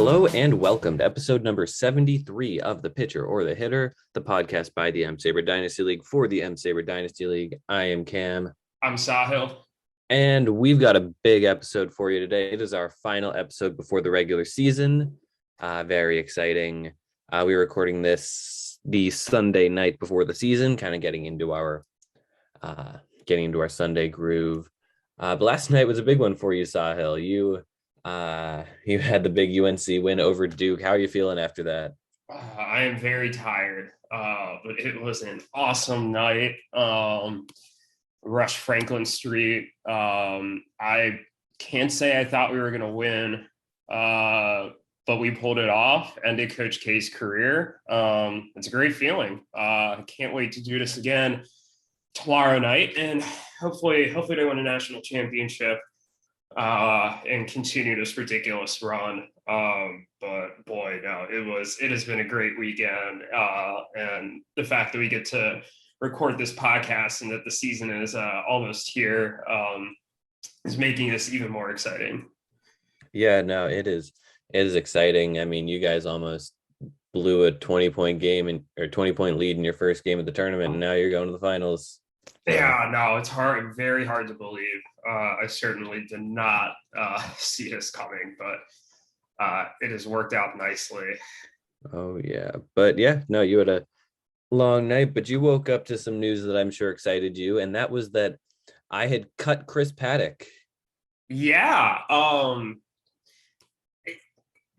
Hello and welcome to episode number 73 of The Pitcher or the Hitter, the podcast by the M-SABR Dynasty League for the M-SABR Dynasty League. I am Cam. I'm Sahil. And we've got a big episode for you today. It is our final episode before the regular season. Very exciting. We're recording this the Sunday night before the season, kind of getting into our Sunday groove. But last night was a big one for you, Sahil. You had the big UNC win over Duke. How are you feeling after that? I am very tired, but it was an awesome night. Rush Franklin Street. I can't say I thought we were going to win, but we pulled it off. Ended Coach K's career. It's a great feeling. I can't wait to do this again tomorrow night, and hopefully they win a national championship. And continue this ridiculous run. But boy, no, it has been a great weekend. And the fact that we get to record this podcast and that the season is almost here is making this even more exciting. Yeah, no, it is exciting. I mean, you guys almost blew a 20-point game or 20-point lead in your first game of the tournament, and now you're going to the finals. Yeah, no, it's very hard to believe. I certainly did not see this coming, but it has worked out nicely. Oh, yeah. But yeah, no, you had a long night, but you woke up to some news that I'm sure excited you, and that was that I had cut Chris Paddack. Yeah.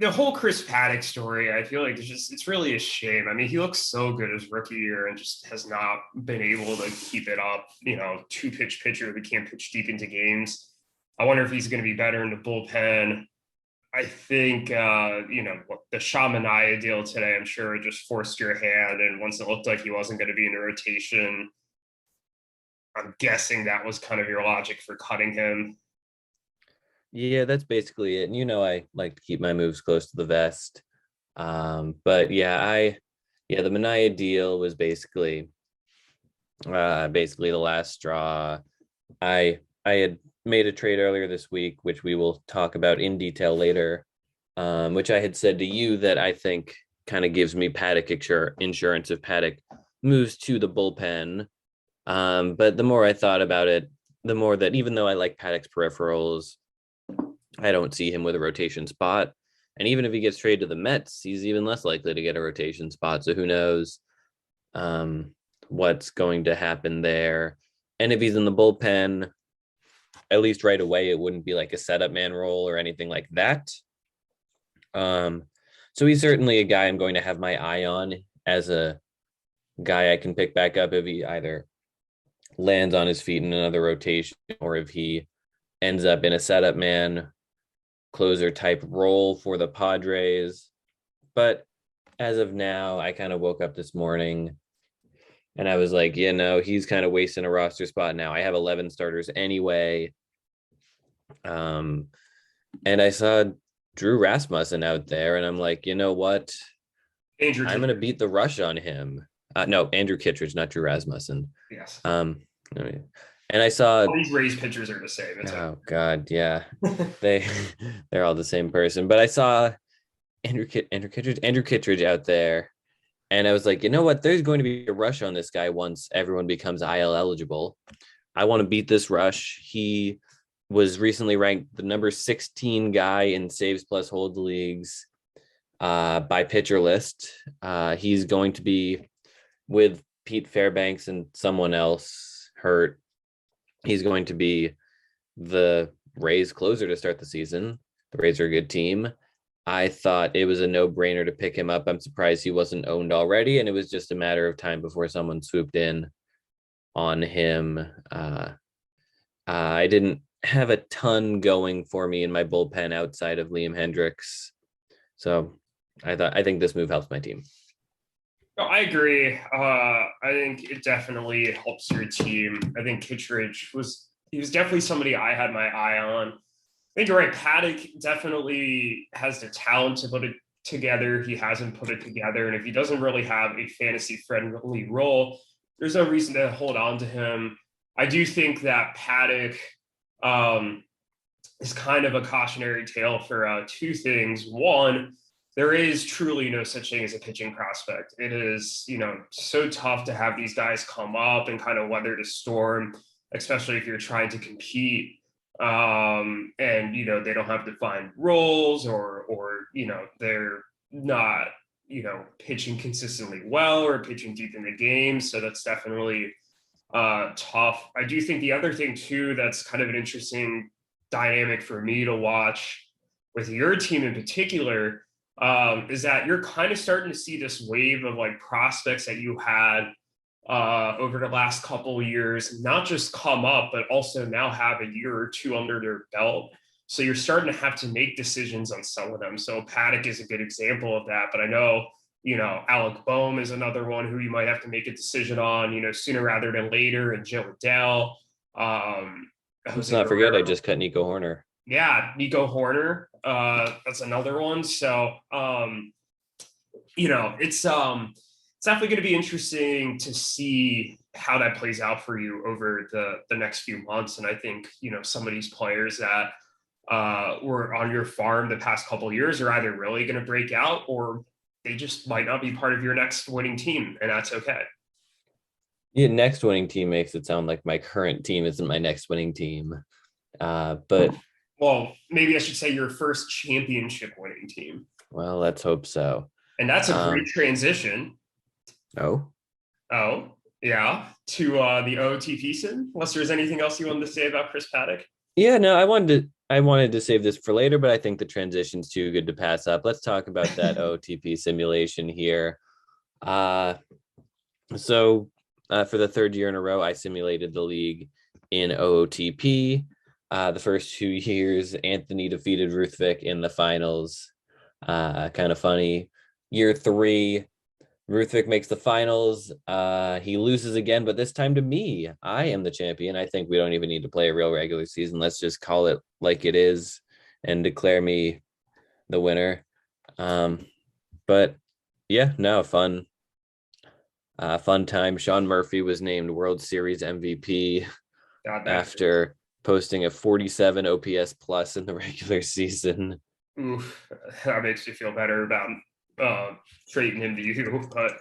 The whole Chris Paddack story, I feel like it's really a shame. I mean, he looks so good his rookie year and just has not been able to keep it up. You know, 2-pitch pitcher who can't pitch deep into games. I wonder if he's going to be better in the bullpen. I think, the Shamanaya deal today, I'm sure it just forced your hand. And once it looked like he wasn't going to be in the rotation, I'm guessing that was kind of your logic for cutting him. Yeah, that's basically it. And I like to keep my moves close to the vest. But yeah, the Manaya deal was basically the last straw. I had made a trade earlier this week, which we will talk about in detail later, which I had said to you that I think kind of gives me Paddack insurance if Paddack moves to the bullpen. But the more I thought about it, the more that even though I like Paddack's peripherals, I don't see him with a rotation spot. And even if he gets traded to the Mets, he's even less likely to get a rotation spot. So who knows what's going to happen there. And if he's in the bullpen, at least right away, it wouldn't be like a setup man role or anything like that. So he's certainly a guy I'm going to have my eye on as a guy I can pick back up if he either lands on his feet in another rotation or if he ends up in a setup man closer type role for the Padres. But as of now, I kind of woke up this morning and I was like, he's kind of wasting a roster spot now. I have 11 starters anyway. And I saw Drew Rasmussen out there and I'm like, you know what? I'm going to beat the rush on him. No, Andrew Kittredge, not Drew Rasmussen. Yes. And I saw all these Rays pitchers are the same. Oh God, yeah, they're all the same person. But I saw Andrew Kittredge out there, and I was like, you know what? There's going to be a rush on this guy once everyone becomes IL eligible. I want to beat this rush. He was recently ranked the number 16 guy in saves plus hold leagues by Pitcher List. He's going to be with Pete Fairbanks and someone else hurt. He's going to be the Rays closer to start the season. The Rays are a good team. I thought it was a no-brainer to pick him up. I'm surprised he wasn't owned already, and it was just a matter of time before someone swooped in on him. I didn't have a ton going for me in my bullpen outside of Liam Hendricks. So I think this move helps my team. No, I agree. I think it definitely helps your team. I think Kittredge was definitely somebody I had my eye on. I think you're right. Paddack definitely has the talent to put it together. He hasn't put it together. And if he doesn't really have a fantasy-friendly role, there's no reason to hold on to him. I do think that Paddack is kind of a cautionary tale for two things. One, there is truly no such thing as a pitching prospect. It is, so tough to have these guys come up and kind of weather the storm, especially if you're trying to compete. And, they don't have defined roles or, they're not, pitching consistently well or pitching deep in the game. So that's definitely tough. I do think the other thing too, that's kind of an interesting dynamic for me to watch with your team in particular, is that you're kind of starting to see this wave of like prospects that you had over the last couple of years, not just come up, but also now have a year or two under their belt. So you're starting to have to make decisions on some of them. So Paddack is a good example of that. But I know, Alec Boehm is another one who you might have to make a decision on, sooner rather than later, and Joe Adele. Let's not forget, I just cut Nico Horner. Yeah, Nico Horner. That's another one. So, it's definitely going to be interesting to see how that plays out for you over the next few months. And I think, some of these players that were on your farm the past couple of years are either really going to break out or they just might not be part of your next winning team. And that's okay. Yeah, next winning team makes it sound like my current team isn't my next winning team. But well, maybe I should say your first championship winning team. Well, let's hope so. And that's a great transition. Oh, yeah. To the OOTP sim. Unless there's anything else you wanted to say about Chris Paddack. Yeah, no, I wanted to save this for later, but I think the transition's too good to pass up. Let's talk about that OOTP simulation here. So for the third year in a row, I simulated the league in OOTP. The first 2 years, Anthony defeated Ruthvik in the finals. Kind of funny. Year 3, Ruthvik makes the finals. He loses again, but this time to me. I am the champion. I think we don't even need to play a real regular season. Let's just call it like it is and declare me the winner. But yeah, no, fun time. Sean Murphy was named World Series MVP after posting a 47 OPS plus in the regular season. Oof, that makes you feel better about trading him to you. But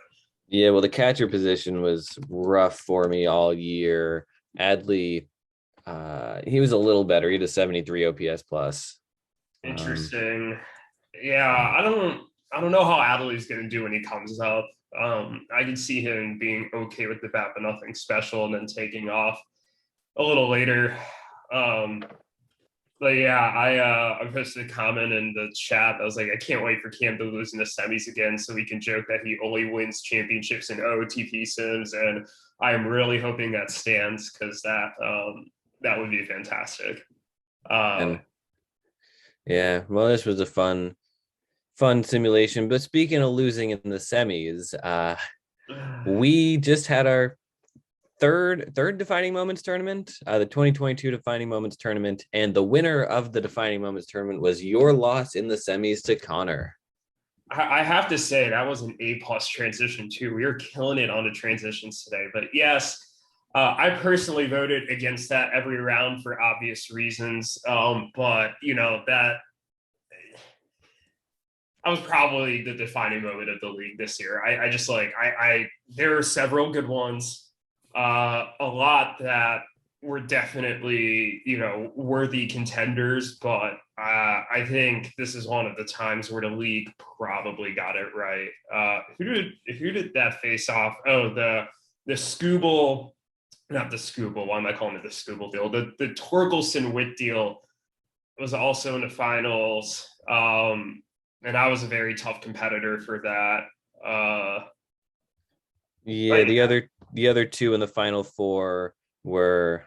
yeah, well, the catcher position was rough for me all year. Adley, he was a little better. He had a 73 OPS plus. Interesting. Yeah, I don't know how Adley's going to do when he comes up. I can see him being okay with the bat, but nothing special, and then taking off a little later. But yeah, I posted a comment in the chat. I was like, I can't wait for Cam to lose in the semis again so we can joke that he only wins championships in OOTP sims. And I am really hoping that stands because that would be fantastic. Yeah, well, this was a fun simulation. But speaking of losing in the semis, we just had our third Defining Moments tournament, the 2022 Defining Moments tournament, and the winner of the Defining Moments tournament was your loss in the semis to Connor. I have to say that was an A+ transition too. We were killing it on the transitions today. But yes, I personally voted against that every round for obvious reasons. But that was probably the defining moment of the league this year. I just there are several good ones. A lot that were definitely, worthy contenders, but I think this is one of the times where the league probably got it right. Who did that face off? Oh, the Scooble, not the Scooble. Why am I calling it the Scooble deal? The Torkelson Witt deal was also in the finals. And I was a very tough competitor for that. Yeah, the other two in the final four were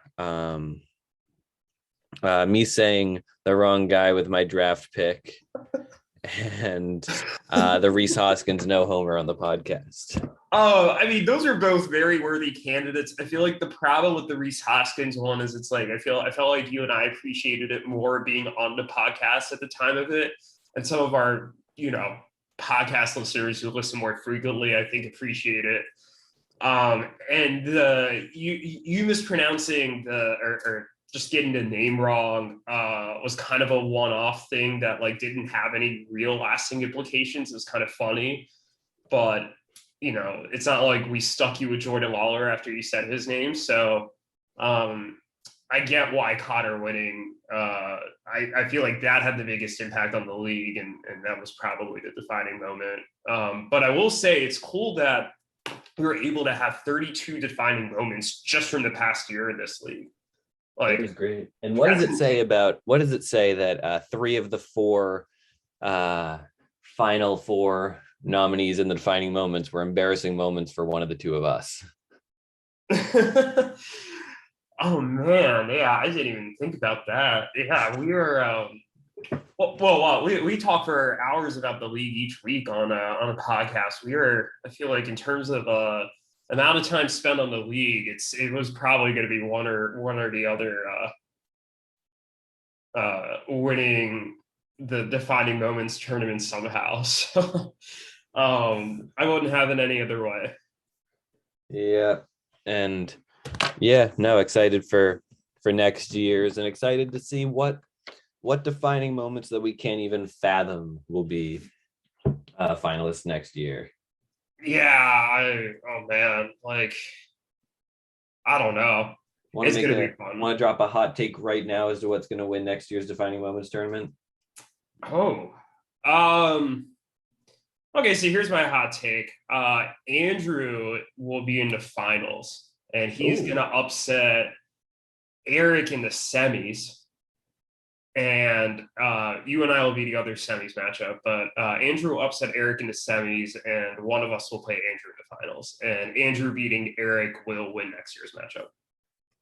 me saying the wrong guy with my draft pick and the Rhys Hoskins no homer on the podcast. Oh, I mean, those are both very worthy candidates. I feel like the problem with the Rhys Hoskins one is I felt like you and I appreciated it more being on the podcast at the time of it. And some of our, podcast listeners who listen more frequently, I think appreciate it. And you mispronouncing or just getting the name wrong was kind of a one-off thing that like didn't have any real lasting implications. It was kind of funny, but you know, it's not like we stuck you with Jordan Lawler after you said his name. So I get why Connor winning. I feel like that had the biggest impact on the league, and that was probably the defining moment. But I will say it's cool that we were able to have 32 defining moments just from the past year in this league. Like, it was great. And what does it say that 3 of the 4 final 4 nominees in the defining moments were embarrassing moments for one of the 2 of us? Oh man, yeah, I didn't even think about that. Yeah, we were we talk for hours about the league each week on a podcast. I feel like in terms of amount of time spent on the league, it was probably going to be one or the other winning the defining moments tournament somehow. So I wouldn't have it any other way. Yeah, and yeah, no, excited for next year's, and excited to see what defining moments that we can't even fathom will be finalists next year. Yeah, oh man, like I don't know. It's gonna be fun. Want to drop a hot take right now as to what's going to win next year's defining moments tournament? Oh, okay. So here's my hot take. Andrew will be in the finals, and he's gonna upset Eric in the semis. And you and I will be the other semis matchup, but Andrew will upset Eric in the semis, and one of us will play Andrew in the finals. And Andrew beating Eric will win next year's matchup.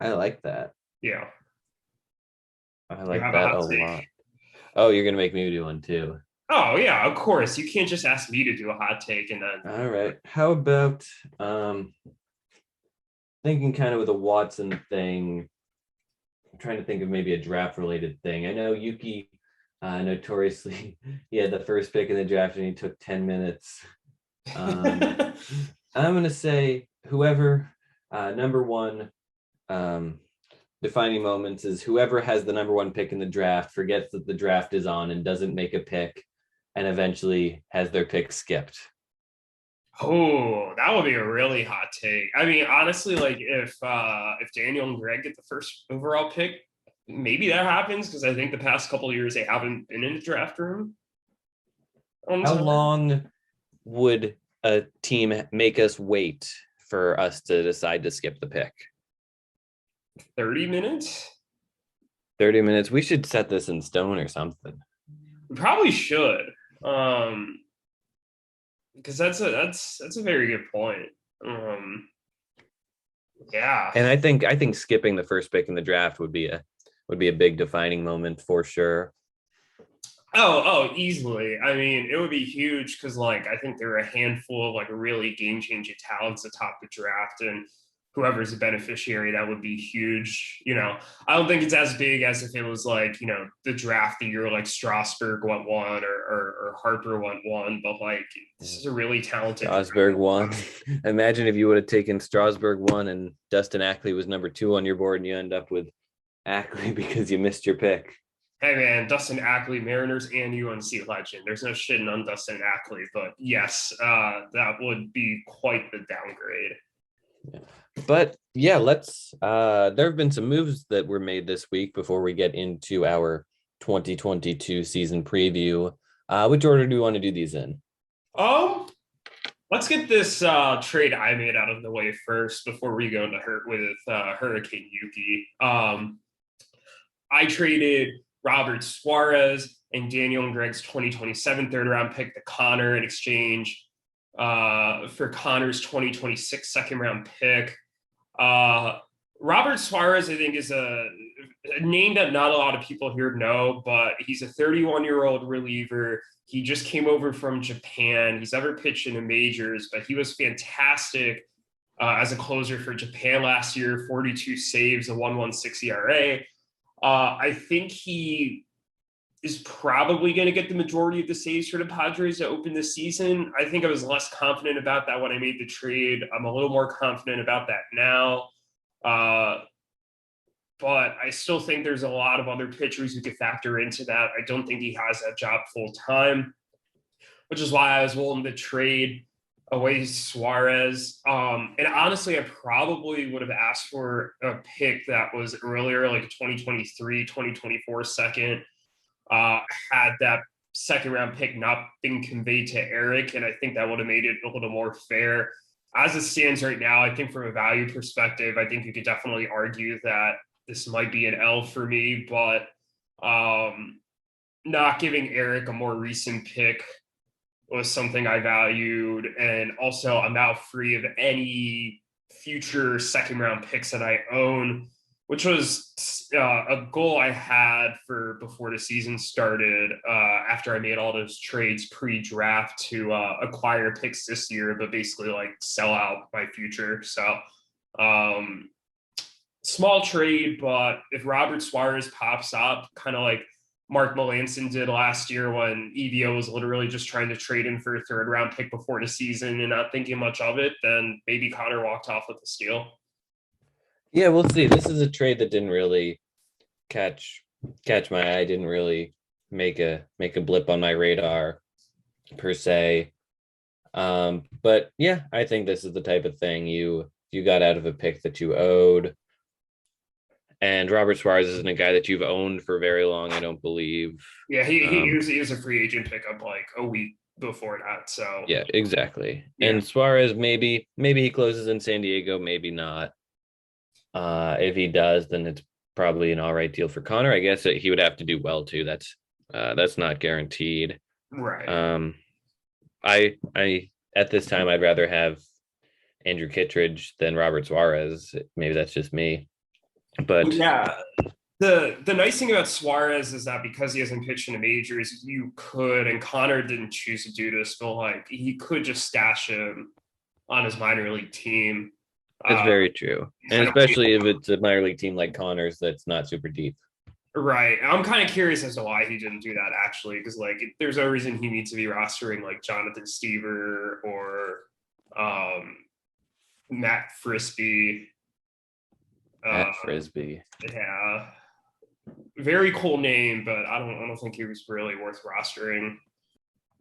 I like that. Yeah. I like that a lot. Oh, you're going to make me do one too. Oh, yeah, of course. You can't just ask me to do a hot take and then. All right. How about thinking kind of with a Watson thing? I'm trying to think of maybe a draft related thing. I know Yuki notoriously, he had the first pick in the draft and he took 10 minutes. I'm going to say whoever number one defining moments is whoever has the number 1 pick in the draft forgets that the draft is on and doesn't make a pick and eventually has their pick skipped. Oh, that would be a really hot take. I mean, honestly, like if Daniel and Greg get the first overall pick, maybe that happens because I think the past couple of years they haven't been in the draft room. How long would a team make us wait for us to decide to skip the pick? 30 minutes? 30 minutes. We should set this in stone or something. We probably should. Because that's a very good point. Yeah. And I think skipping the first pick in the draft would be a big defining moment for sure. Oh, easily. I mean, it would be huge because like I think there are a handful of like really game-changing talents atop the draft, and whoever's a beneficiary, that would be huge. You know, I don't think it's as big as if it was like, you know, the draft the year like Strasburg went 1 or Harper went 1, but like this is a really talented Strasburg 1. Imagine if you would have taken Strasburg 1 and Dustin Ackley was number 2 on your board and you end up with Ackley because you missed your pick. Hey man, Dustin Ackley, Mariners and UNC legend. There's no shitting on Dustin Ackley, but yes, that would be quite the downgrade. Yeah. But yeah, let's there have been some moves that were made this week before we get into our 2022 season preview. Which order do you want to do these in? Let's get this trade I made out of the way first before we go into Hurricane Yuki. I traded Robert Suarez and Daniel and Greg's 2027 third round pick to Connor in exchange for Connor's 2026 second round pick. Robert Suarez, I think, is a name that not a lot of people here know, but he's a 31-year-old reliever. He just came over from Japan. He's never pitched in the majors, but he was fantastic as a closer for Japan last year, 42 saves, a 1.16 ERA. I think he is probably going to get the majority of the saves for the Padres to open this season. I think I was less confident about that when I made the trade. I'm a little more confident about that now. but I still think there's a lot of other pitchers who could factor into that. I don't think he has that job full time, which is why I was willing to trade away Suarez. And honestly, I probably would have asked for a pick that was earlier, like a 2023, 2024 second, had that second round pick not been conveyed to Eric. And I think that would have made it a little more fair. As it stands right now, I think from a value perspective, I think you could definitely argue that this might be an L for me, but not giving Eric a more recent pick was something I valued. And also, I'm now free of any future second round picks that I own, which was a goal I had for before the season started, after I made all those trades pre-draft to acquire picks this year, but basically like sell out my future. So small trade, but if Robert Suarez pops up, kind of like Mark Melanson did last year when EVO was literally just trying to trade him for a third round pick before the season and not thinking much of it, then maybe Connor walked off with a steal. Yeah, we'll see. This is a trade that didn't really catch my eye. Didn't really make a blip on my radar per se. But yeah, I think this is the type of thing you got out of a pick that you owed. And Robert Suarez isn't a guy that you've owned for very long, I don't believe. Yeah, he was a free agent pickup like a week before that. So yeah, exactly. Yeah. And Suarez, maybe he closes in San Diego, maybe not. If he does, then it's probably an all right deal for Connor. I guess he would have to do well too. That's not guaranteed. Right. I at this time I'd rather have Andrew Kittredge than Robert Suarez. Maybe that's just me. But yeah, the nice thing about Suarez is that because he hasn't pitched in the majors, you could, and Connor didn't choose to do this, but like he could just stash him on his minor league team. It's very true. And especially if it's a minor league team like Connor's that's not super deep. Right. I'm kind of curious as to why he didn't do that actually, because like there's no reason he needs to be rostering like Jonathan Stever or Matt Frisbee. Matt Frisbee. Yeah. Very cool name, but I don't think he was really worth rostering.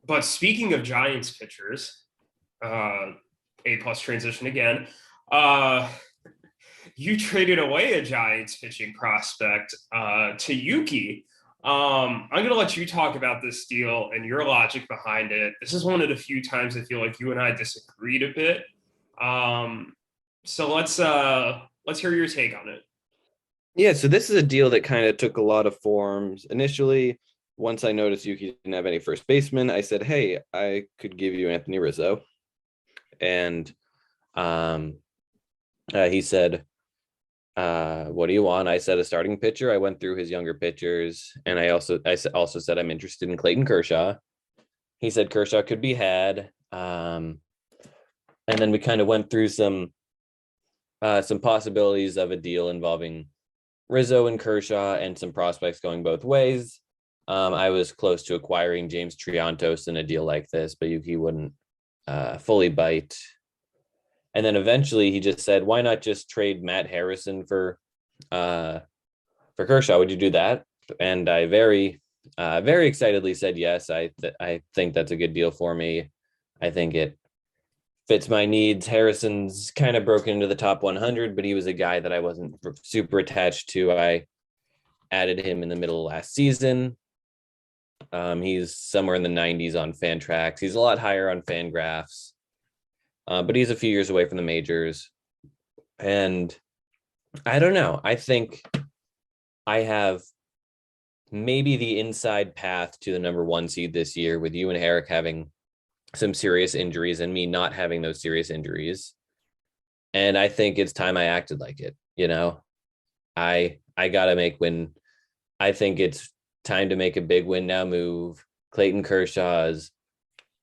But speaking of Giants pitchers, A+ transition again. You traded away a Giants pitching prospect to Yuki. I'm going to let you talk about this deal and your logic behind it. This is one of the few times I feel like you and I disagreed a bit. So let's hear your take on it. Yeah, so this is a deal that kind of took a lot of forms. Initially, once I noticed Yuki didn't have any first baseman, I said, hey, I could give you Anthony Rizzo. And he said, what do you want? I said a starting pitcher. I went through his younger pitchers, and I also said I'm interested in Clayton Kershaw. He said Kershaw could be had. And then we kind of went through some possibilities of a deal involving Rizzo and Kershaw and some prospects going both ways. I was close to acquiring James Triantos in a deal like this, but Yuki wouldn't fully bite. And then eventually he just said, why not just trade Matt Harrison for Kershaw? Would you do that? And I very excitedly said yes. I think that's a good deal for me. I think it fits my needs. Harrison's kind of broken into the top 100, but he was a guy that I wasn't super attached to. I added him in the middle of last season. He's somewhere in the 90s on Fantrax. He's a lot higher on Fangraphs. But he's a few years away from the majors. And I don't know. I think I have maybe the inside path to the number 1 seed this year, with you and Eric having some serious injuries and me not having those serious injuries. And I think it's time I acted like it. I got to make win. I think it's time to make a big win now move. Clayton Kershaw's,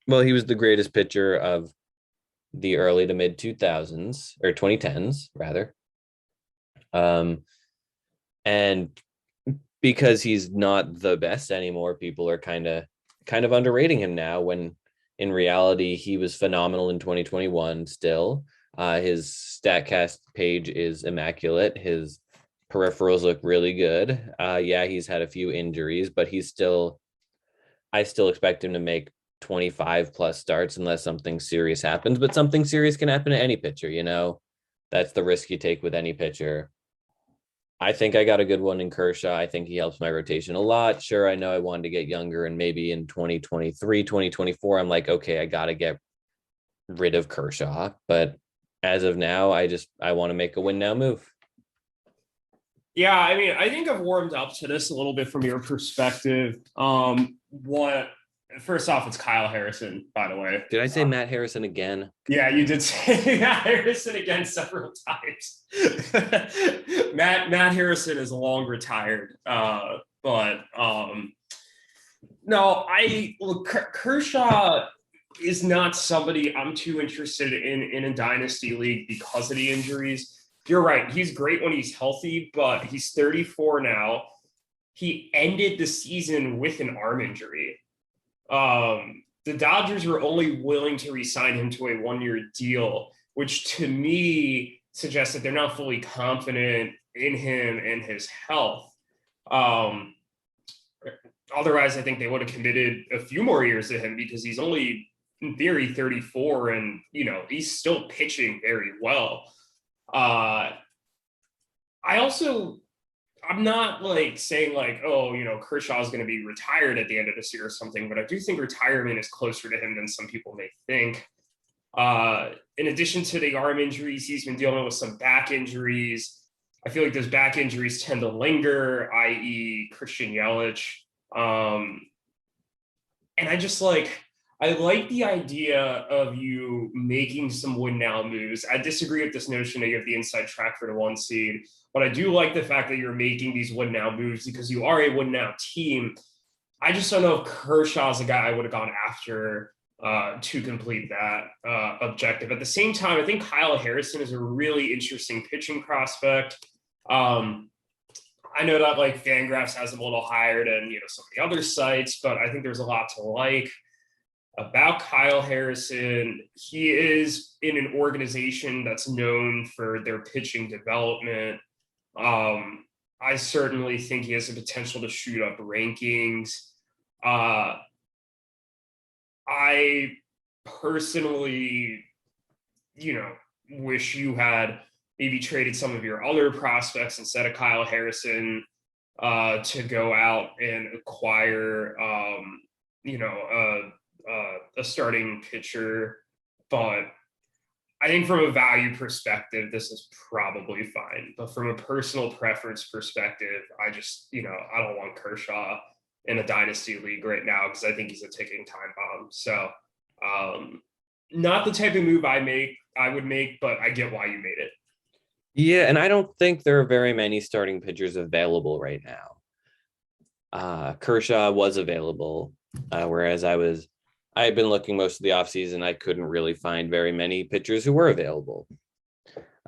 well, he was the greatest pitcher of the early to mid 2000s or 2010s rather. And because he's not the best anymore, people are kind of underrating him now, when in reality he was phenomenal in 2021 still. His StatCast page is immaculate. His peripherals look really good. Yeah, he's had a few injuries, but I still expect him to make 25 plus starts unless something serious happens. But something serious can happen to any pitcher, you know. That's the risk you take with any pitcher. I think I got a good one in Kershaw. I think he helps my rotation a lot. Sure, I know I wanted to get younger, and maybe in 2023, 2024, I'm like, okay, I got to get rid of Kershaw. But as of now, I want to make a win now move. Yeah, I mean, I think I've warmed up to this a little bit from your perspective. What First off, it's Kyle Harrison, by the way. Did I say Matt Harrison again? Yeah, you did say Matt Harrison again several times. Matt Harrison is long retired, but no, Kershaw is not somebody I'm too interested in a dynasty league because of the injuries. You're right. He's great when he's healthy, but he's 34 now. He ended the season with an arm injury. The Dodgers were only willing to re-sign him to a 1-year deal, which to me suggests that they're not fully confident in him and his health. Otherwise, I think they would have committed a few more years to him because he's only, in theory, 34, and he's still pitching very well. I'm not saying Kershaw is going to be retired at the end of this year or something, but I do think retirement is closer to him than some people may think. In addition to the arm injuries, he's been dealing with some back injuries. I feel like those back injuries tend to linger, i.e. Christian Yelich. And I like the idea of you making some win now moves. I disagree with this notion that you have the inside track for the 1 seed, but I do like the fact that you're making these win now moves because you are a win now team. I just don't know if Kershaw's a guy I would have gone after to complete that objective. At the same time, I think Kyle Harrison is a really interesting pitching prospect. I know that Fangraphs has him a little higher than some of the other sites, but I think there's a lot to like about Kyle Harrison. He is in an organization that's known for their pitching development. I certainly think he has the potential to shoot up rankings. I personally, wish you had maybe traded some of your other prospects instead of Kyle Harrison to go out and acquire, a starting pitcher. But I think from a value perspective, this is probably fine. But from a personal preference perspective, I just, I don't want Kershaw in a dynasty league right now because I think he's a ticking time bomb. So not the type of move I would make, but I get why you made it. Yeah, and I don't think there are very many starting pitchers available right now. Kershaw was available, whereas I had been looking most of the offseason. I couldn't really find very many pitchers who were available.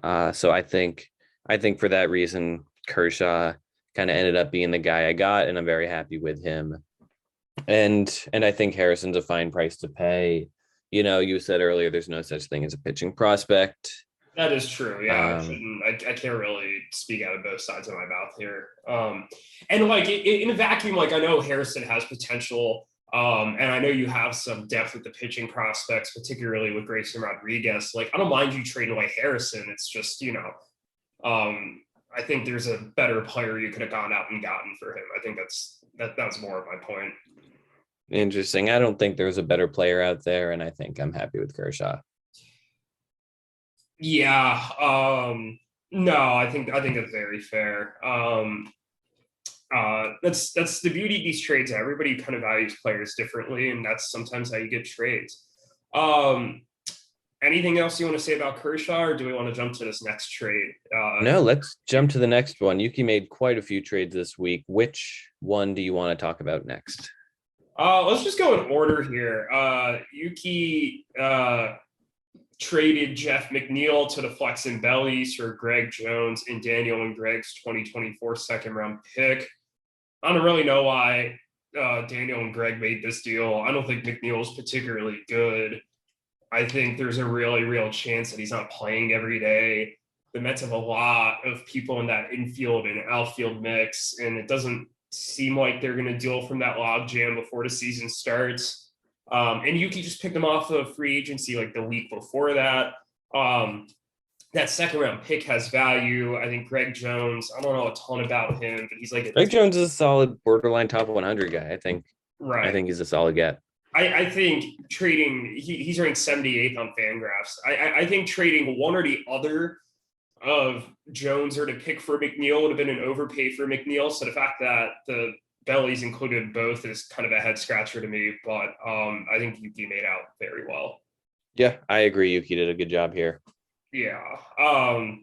So I think for that reason, Kershaw kind of ended up being the guy I got, and I'm very happy with him. And I think Harrison's a fine price to pay. You said earlier there's no such thing as a pitching prospect. That is true. Yeah, I can't really speak out of both sides of my mouth here. And in a vacuum, I know Harrison has potential. And I know you have some depth with the pitching prospects, particularly with Grayson Rodriguez. I don't mind you trading away Harrison. It's just, I think there's a better player you could have gone out and gotten for him. I think that's more of my point. Interesting. I don't think there's a better player out there, and I think I'm happy with Kershaw. Yeah. No, I think it's very fair. That's the beauty of these trades. Everybody kind of values players differently, and that's sometimes how you get trades. Anything else you want to say about Kershaw, or do we want to jump to this next trade? No, let's jump to the next one. Yuki made quite a few trades this week. Which one do you want to talk about next? Let's just go in order here. Yuki traded Jeff McNeil to the Flex and Bellies for Greg Jones and Daniel and Greg's 2024 second-round pick. I don't really know why Daniel and Greg made this deal. I don't think McNeil's particularly good. I think there's a really real chance that he's not playing every day. the Mets have a lot of people in that infield and outfield mix, and it doesn't seem like they're going to deal from that log jam before the season starts. And Yuki just picked him off of free agency like the week before that. That second round pick has value. I think Greg Jones, I don't know a ton about him, but he's like Greg Jones is a solid borderline top 100 guy. I think he's a solid get. I think trading, he's ranked 78th on Fangraphs. I think trading one or the other of Jones or to pick for McNeil would have been an overpay for McNeil. So the fact that the bellies included both is kind of a head scratcher to me, but I think Yuki made out very well. Yeah, I agree. Yuki did a good job here. Yeah. I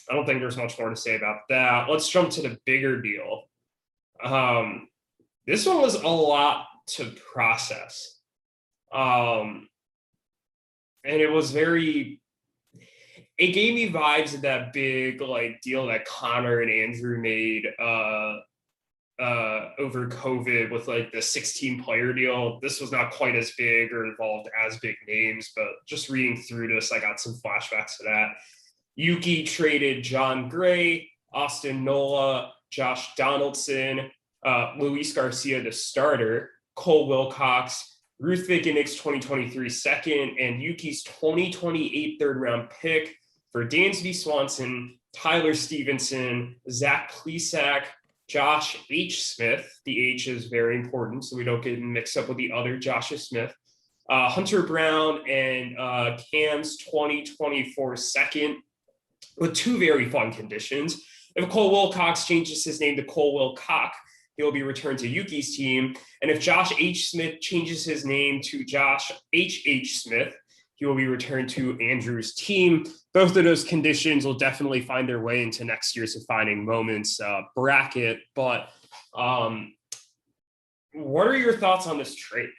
don't think there's much more to say about that. Let's jump to the bigger deal. This one was a lot to process. And it was it gave me vibes of that big like deal that Connor and Andrew made over COVID with like the 16 player deal. This was not quite as big or involved as big names, but just reading through this, I got some flashbacks to that. Yuki traded John Gray, Austin Nola, Josh Donaldson, Luis Garcia, the starter, Cole Wilcox, Ruth Vickenix 2023 second, and Yuki's 2028 third round pick for Dansby Swanson, Tyler Stephenson, Zach Plesac, Josh H. Smith. The H is very important, so we don't get mixed up with the other Josh Smith. Hunter Brown and Cam's 2024 second with two very fun conditions. If Cole Wilcox changes his name to Cole Wilcock, he'll be returned to Yuki's team. And if Josh H. Smith changes his name to Josh H. Smith, he will be returned to Andrew's team. Both of those conditions will definitely find their way into next year's defining moments bracket. But what are your thoughts on this trade?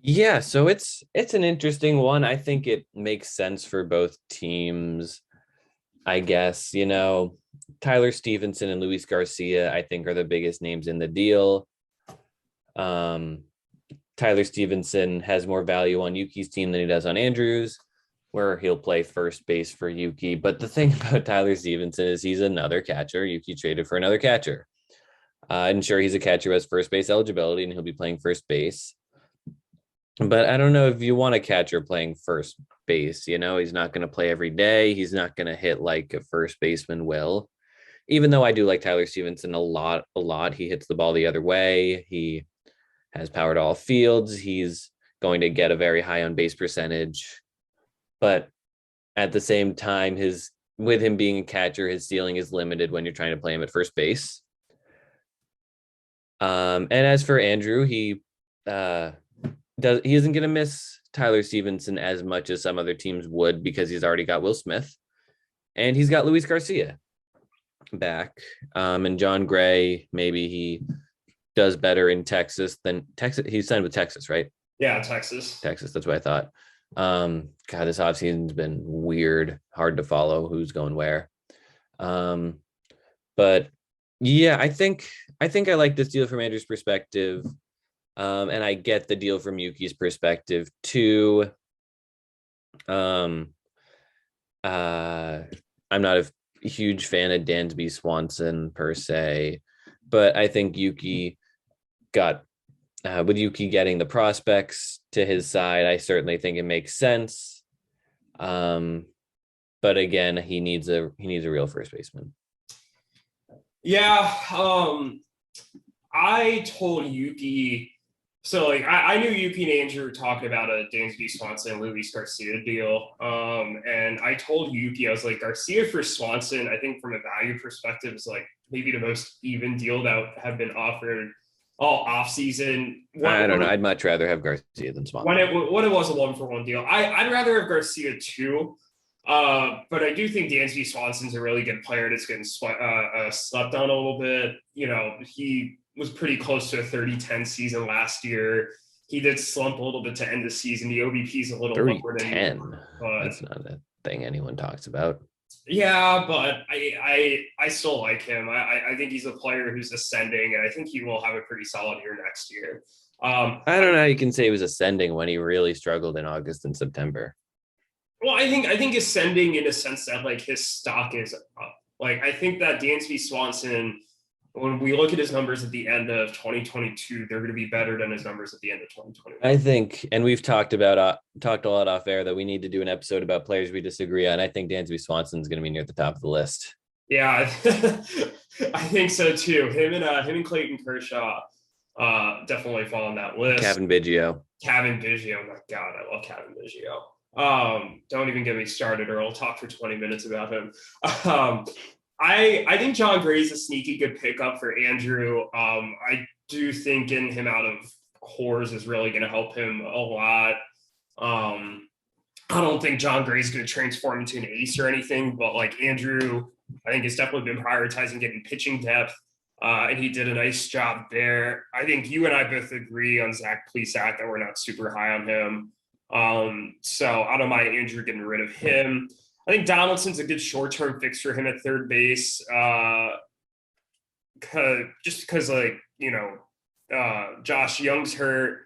Yeah, so it's an interesting one. I think it makes sense for both teams. I guess, Tyler Stephenson and Luis Garcia, I think, are the biggest names in the deal. Tyler Stephenson has more value on Yuki's team than he does on Andrew's, where he'll play first base for Yuki. But the thing about Tyler Stephenson is he's another catcher. Yuki traded for another catcher. And sure, he's a catcher who has first base eligibility, and he'll be playing first base. But I don't know if you want a catcher playing first base. He's not going to play every day. He's not going to hit like a first baseman will. Even though I do like Tyler Stephenson a lot. He hits the ball the other way. He has power to all fields. He's going to get a very high on base percentage. But at the same time, with him being a catcher, his ceiling is limited when you're trying to play him at first base. And as for Andrew, he isn't going to miss Tyler Stephenson as much as some other teams would because he's already got Will Smith and he's got Luis Garcia back. And John Gray, maybe he does better in Texas than Texas. He's signed with Texas, right? Yeah, Texas. That's what I thought. God, this offseason's been weird, hard to follow who's going where. But yeah, I think I like this deal from Andrew's perspective. And I get the deal from Yuki's perspective too. I'm not a huge fan of Dansby Swanson per se, but I think Yuki got with Yuki getting the prospects to his side, I certainly think it makes sense. But again, he needs a real first baseman. Yeah, I told Yuki. So I knew Yuki and Andrew were talking about a Dansby Swanson and Luis Garcia deal. And I told Yuki, I was like, Garcia for Swanson, I think from a value perspective is like maybe the most even deal that have been offered all offseason. I don't know. I'd much rather have Garcia than Swanson. When it was a 1-for-1 deal. I'd rather have Garcia too. But I do think Dansby Swanson's a really good player that's getting slept on a little bit. He was pretty close to a 30-10 season last year. He did slump a little bit to end the season. The OBP is a little lower than 10. That's not a thing anyone talks about. Yeah, but I still like him. I think he's a player who's ascending, and I think he will have a pretty solid year next year. I don't know how you can say he was ascending when he really struggled in August and September. Well, I think ascending in a sense that like his stock is up. Like I think that Dansby Swanson, when we look at his numbers at the end of 2022, they're going to be better than his numbers at the end of 2021. I think, and we've talked a lot off air that we need to do an episode about players we disagree on. I think Dansby Swanson's going to be near the top of the list. Yeah, I think so too. Him and Clayton Kershaw definitely fall on that list. Kevin Biggio. Oh my God, I love Kevin Biggio. Don't even get me started, or I'll talk for 20 minutes about him. I think John Gray's a sneaky good pickup for Andrew. I do think getting him out of Coors is really going to help him a lot. I don't think John Gray's going to transform into an ace or anything, but like Andrew, I think has definitely been prioritizing getting pitching depth. And he did a nice job there. I think you and I both agree on Zach Plesac that we're not super high on him. So I don't mind Andrew getting rid of him. I think Donaldson's a good short-term fix for him at third base. Because like, Josh Young's hurt.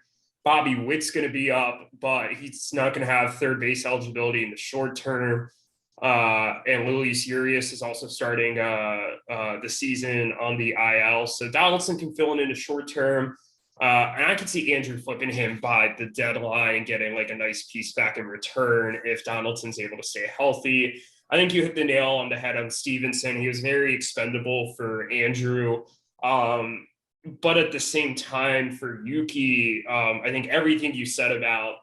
Bobby Witt's going to be up, but he's not going to have third base eligibility in the short term. And Luis Urias is also starting the season on the IL. So Donaldson can fill in the short term. And I could see Andrew flipping him by the deadline and getting like a nice piece back in return if Donaldson's able to stay healthy. I think you hit the nail on the head on Stephenson. He was very expendable for Andrew. But at the same time for Yuki, I think everything you said about,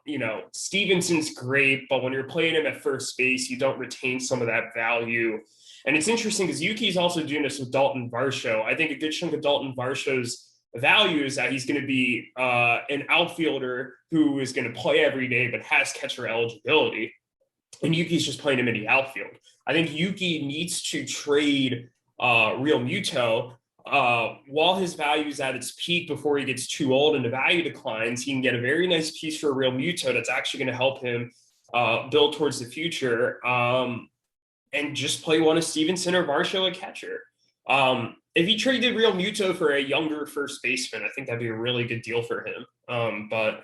Stevenson's great, but when you're playing him at first base, you don't retain some of that value. And it's interesting because Yuki's also doing this with Dalton Varsho. I think a good chunk of Dalton Varsho's value is that he's going to be an outfielder who is going to play every day, but has catcher eligibility. And Yuki's just playing him in the outfield. I think Yuki needs to trade Real Muto while his value is at its peak before he gets too old and the value declines. He can get a very nice piece for a Real Muto that's actually going to help him build towards the future and just play one of Stephenson or Varsho at catcher. If he traded Real Muto for a younger first baseman, I think that'd be a really good deal for him. But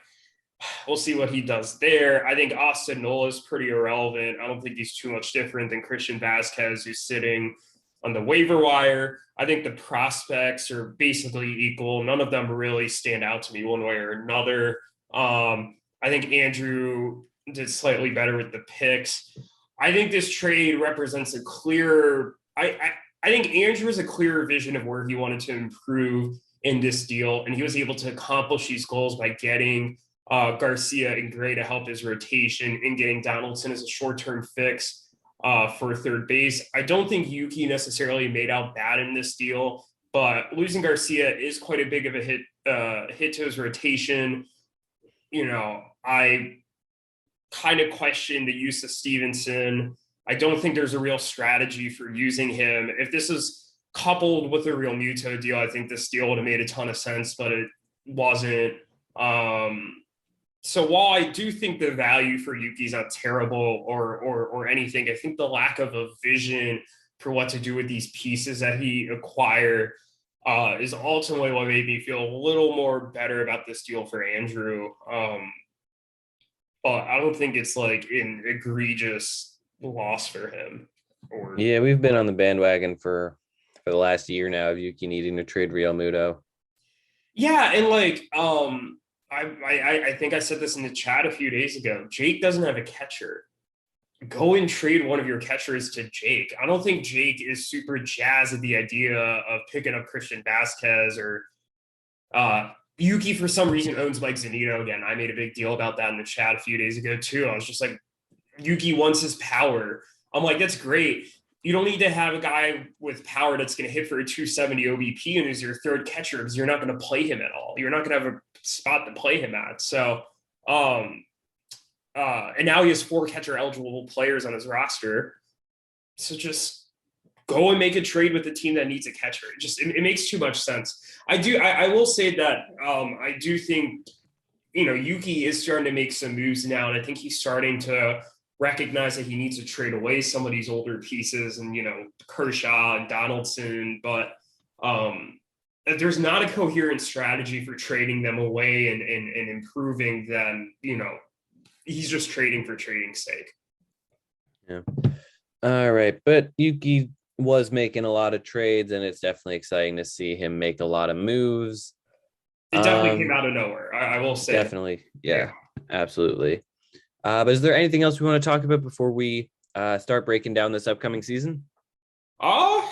we'll see what he does there. I think Austin Nola is pretty irrelevant. I don't think he's too much different than Christian Vasquez, who's sitting on the waiver wire. I think the prospects are basically equal. None of them really stand out to me one way or another. I think Andrew did slightly better with the picks. I think this trade represents a clear I think Andrew has a clearer vision of where he wanted to improve in this deal, and he was able to accomplish these goals by getting Garcia and Gray to help his rotation and getting Donaldson as a short-term fix for third base. I don't think Yuki necessarily made out bad in this deal, but losing Garcia is quite a big of a hit to his rotation. I kind of question the use of Stephenson. I don't think there's a real strategy for using him. If this is coupled with a Real Muto deal, I think this deal would have made a ton of sense, but it wasn't. So while I do think the value for Yuki is not terrible or anything, I think the lack of a vision for what to do with these pieces that he acquired is ultimately what made me feel a little more better about this deal for Andrew. But I don't think it's like an egregious loss for him. Yeah, we've been on the bandwagon for the last year now of Yuki needing to trade Real Muto. Yeah, and like I think I said this in the chat a few days ago. Jake doesn't have a catcher. Go and trade one of your catchers to Jake. I don't think Jake is super jazzed at the idea of picking up Christian Vasquez or Yuki for some reason owns Mike Zunino again. I made a big deal about that in the chat a few days ago too. I was just like, Yuki wants his power. I'm like, that's great. You don't need to have a guy with power that's going to hit for a 270 OBP and is your third catcher because you're not going to play him at all. You're not going to have a spot to play him at. So, and now he has 4 catcher eligible players on his roster. So just go and make a trade with the team that needs a catcher. It makes too much sense. I will say that I do think, Yuki is starting to make some moves now, and I think he's starting to recognize that he needs to trade away some of these older pieces and, Kershaw and Donaldson, but there's not a coherent strategy for trading them away and improving them. He's just trading for trading's sake. Yeah. All right. But Yuki was making a lot of trades, and it's definitely exciting to see him make a lot of moves. It definitely came out of nowhere. I will say that. Definitely. Yeah. Yeah, absolutely. But is there anything else we want to talk about before we start breaking down this upcoming season? Uh,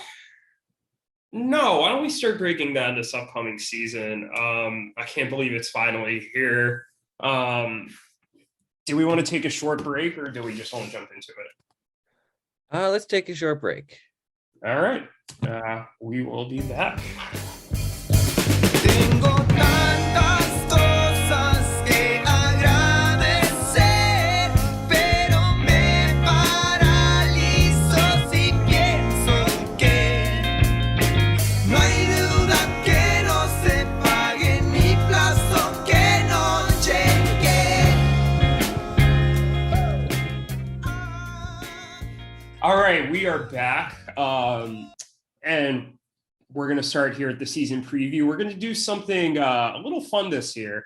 no, why don't we start breaking down this upcoming season? I can't believe it's finally here. Um, do we want to take a short break or do we just want to jump into it? Let's take a short break. All right. We will be back. Tengo tantas cosas que agradecer, pero me paralizo si pienso que no hay deuda que no se pague ni plazo que no llegue. All right, we are back. And we're going to start here at the season preview. We're going to do something a little fun this year.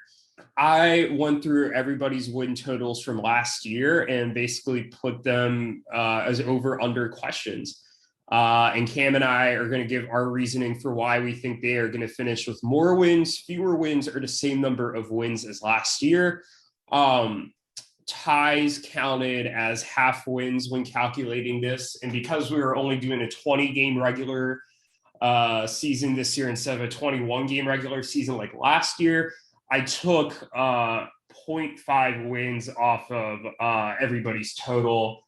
I went through everybody's win totals from last year and basically put them as over-under questions. And Cam and I are going to give our reasoning for why we think they are going to finish with more wins, fewer wins, or the same number of wins as last year. Ties counted as half wins when calculating this. And because we were only doing a 20-game regular season this year instead of a 21-game regular season like last year, I took 0.5 wins off of everybody's total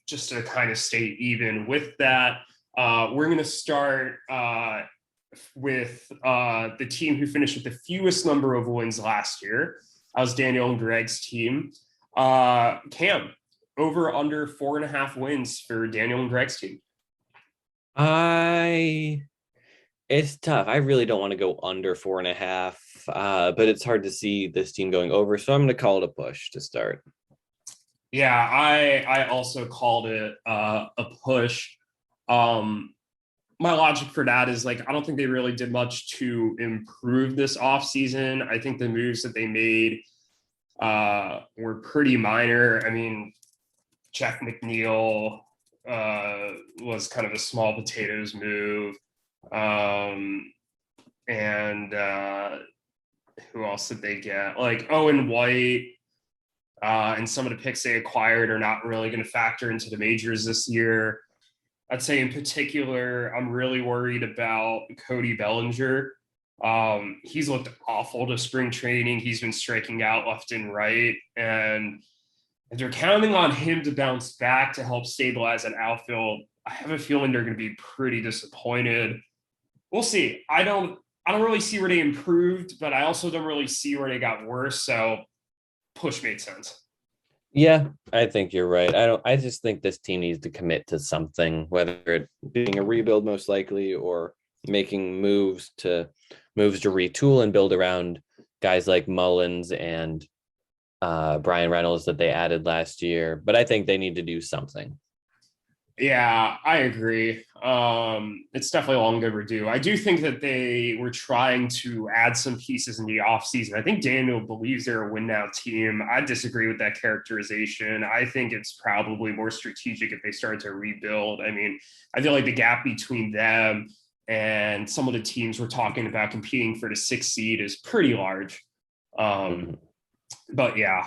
just to kind of stay even with that. We're going to start with the team who finished with the fewest number of wins last year. That was Daniel and Greg's team. Cam, over under 4.5 wins for Daniel and Greg's team. It's tough. I really don't want to go under 4.5, but it's hard to see this team going over. So I'm going to call it a push to start. Yeah, I also called it a push. My logic for that is like, I don't think they really did much to improve this offseason. I think the moves that they made were pretty minor. I mean, Jack McNeil was kind of a small potatoes move. And who else did they get? Like Owen White and some of the picks they acquired are not really going to factor into the majors this year. I'd say in particular, I'm really worried about Cody Bellinger. He's looked awful to spring training. He's been striking out left and right. And if they're counting on him to bounce back to help stabilize an outfield, I have a feeling they're going to be pretty disappointed. We'll see. I don't really see where they improved, but I also don't really see where they got worse. So push made sense. Yeah, I think you're right. I just think this team needs to commit to something, whether it being a rebuild most likely or making moves to retool and build around guys like Mullins and Brian Reynolds that they added last year. But I think they need to do something. Yeah, I agree. It's definitely a long overdue. I do think that they were trying to add some pieces in the offseason. I think Daniel believes they're a win now team. I disagree with that characterization. I think it's probably more strategic if they start to rebuild. I mean, I feel like the gap between them and some of the teams we're talking about competing for the 6th seed is pretty large. But yeah,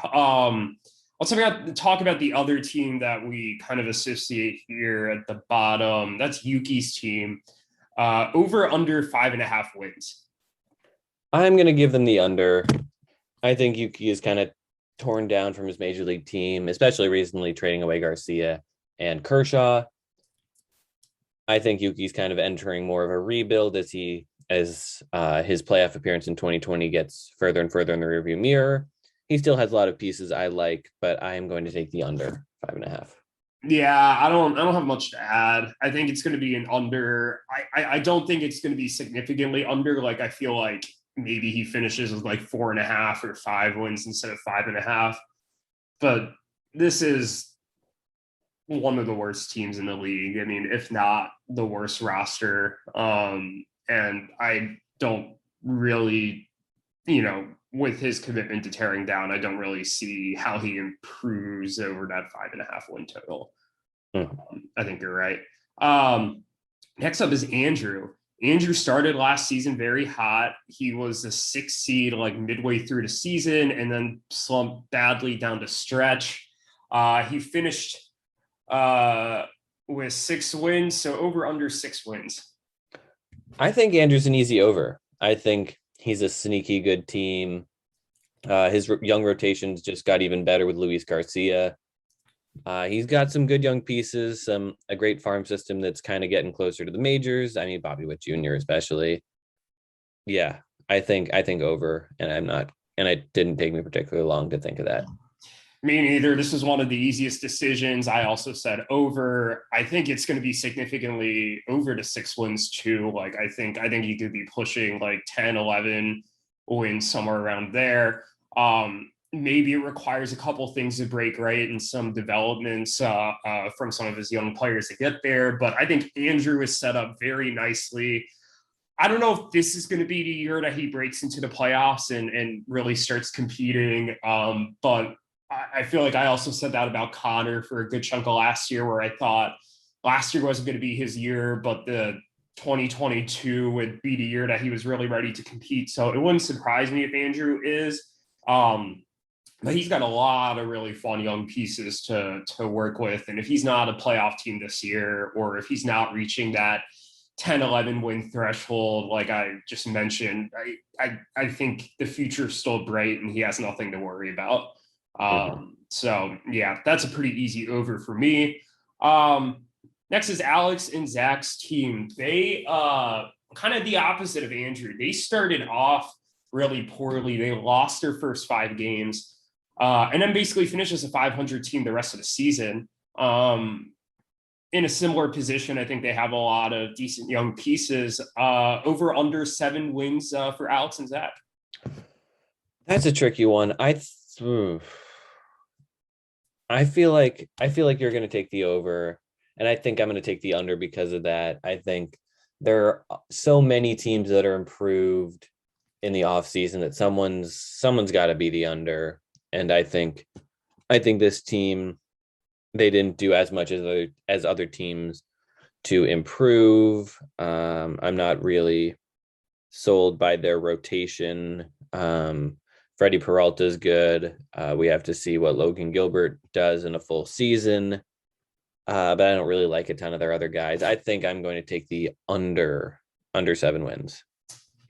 let's talk about the other team that we kind of associate here at the bottom. That's Yuki's team. Over under 5.5 wins. I'm going to give them the under. I think Yuki is kind of torn down from his major league team, especially recently trading away Garcia and Kershaw. I think Yuki's kind of entering more of a rebuild as his playoff appearance in 2020 gets further and further in the rearview mirror. He still has a lot of pieces I like, but I am going to take the under 5.5. Yeah, I don't have much to add. I think it's going to be an under. I don't think it's going to be significantly under. Like, I feel like maybe he finishes with like 4.5 or 5 wins instead of 5.5. But this is one of the worst teams in the league. I mean, if not the worst roster. And I don't really, with his commitment to tearing down, I don't really see how he improves over that 5.5 win total. I think you're right. Next up is Andrew. Andrew started last season very hot. He was the 6th seed like midway through the season and then slumped badly down the stretch. He finished with 6 wins, so over under 6 wins. I think Andrew's an easy over. I think he's a sneaky good team. His young rotations just got even better with Luis Garcia. He's got some good young pieces, a great farm system that's kind of getting closer to the majors. I mean, Bobby Witt Jr. especially. Yeah, I think over, and it didn't take me particularly long to think of that. Me neither. This was one of the easiest decisions. I also said over. I think it's going to be significantly over to 6 wins too. Like I think he could be pushing like 10, 11 wins somewhere around there. Maybe it requires a couple things to break right and some developments from some of his young players to get there. But I think Andrew is set up very nicely. I don't know if this is going to be the year that he breaks into the playoffs and really starts competing. But I feel like I also said that about Connor for a good chunk of last year, where I thought last year wasn't going to be his year, but the 2022 would be the year that he was really ready to compete. So it wouldn't surprise me if Andrew is. But he's got a lot of really fun young pieces to work with. And if he's not a playoff team this year, or if he's not reaching that 10, 11 win threshold, like I just mentioned, I think the future is still bright and he has nothing to worry about. So yeah, that's a pretty easy over for me. Next is Alex and Zach's team. They kind of the opposite of Andrew. They started off really poorly. They lost their first 5 games, and then basically finished as a 500 team the rest of the season. In a similar position, I think they have a lot of decent young pieces. Over under 7 wins for Alex and Zach. That's a tricky one. I feel like you're going to take the over, and I think I'm going to take the under because of that. I think there are so many teams that are improved in the off season that someone's got to be the under, and I think this team, they didn't do as much as other teams to improve. I'm not really sold by their rotation. Freddie Peralta is good. We have to see what Logan Gilbert does in a full season. But I don't really like a ton of their other guys. I think I'm going to take the under 7 wins.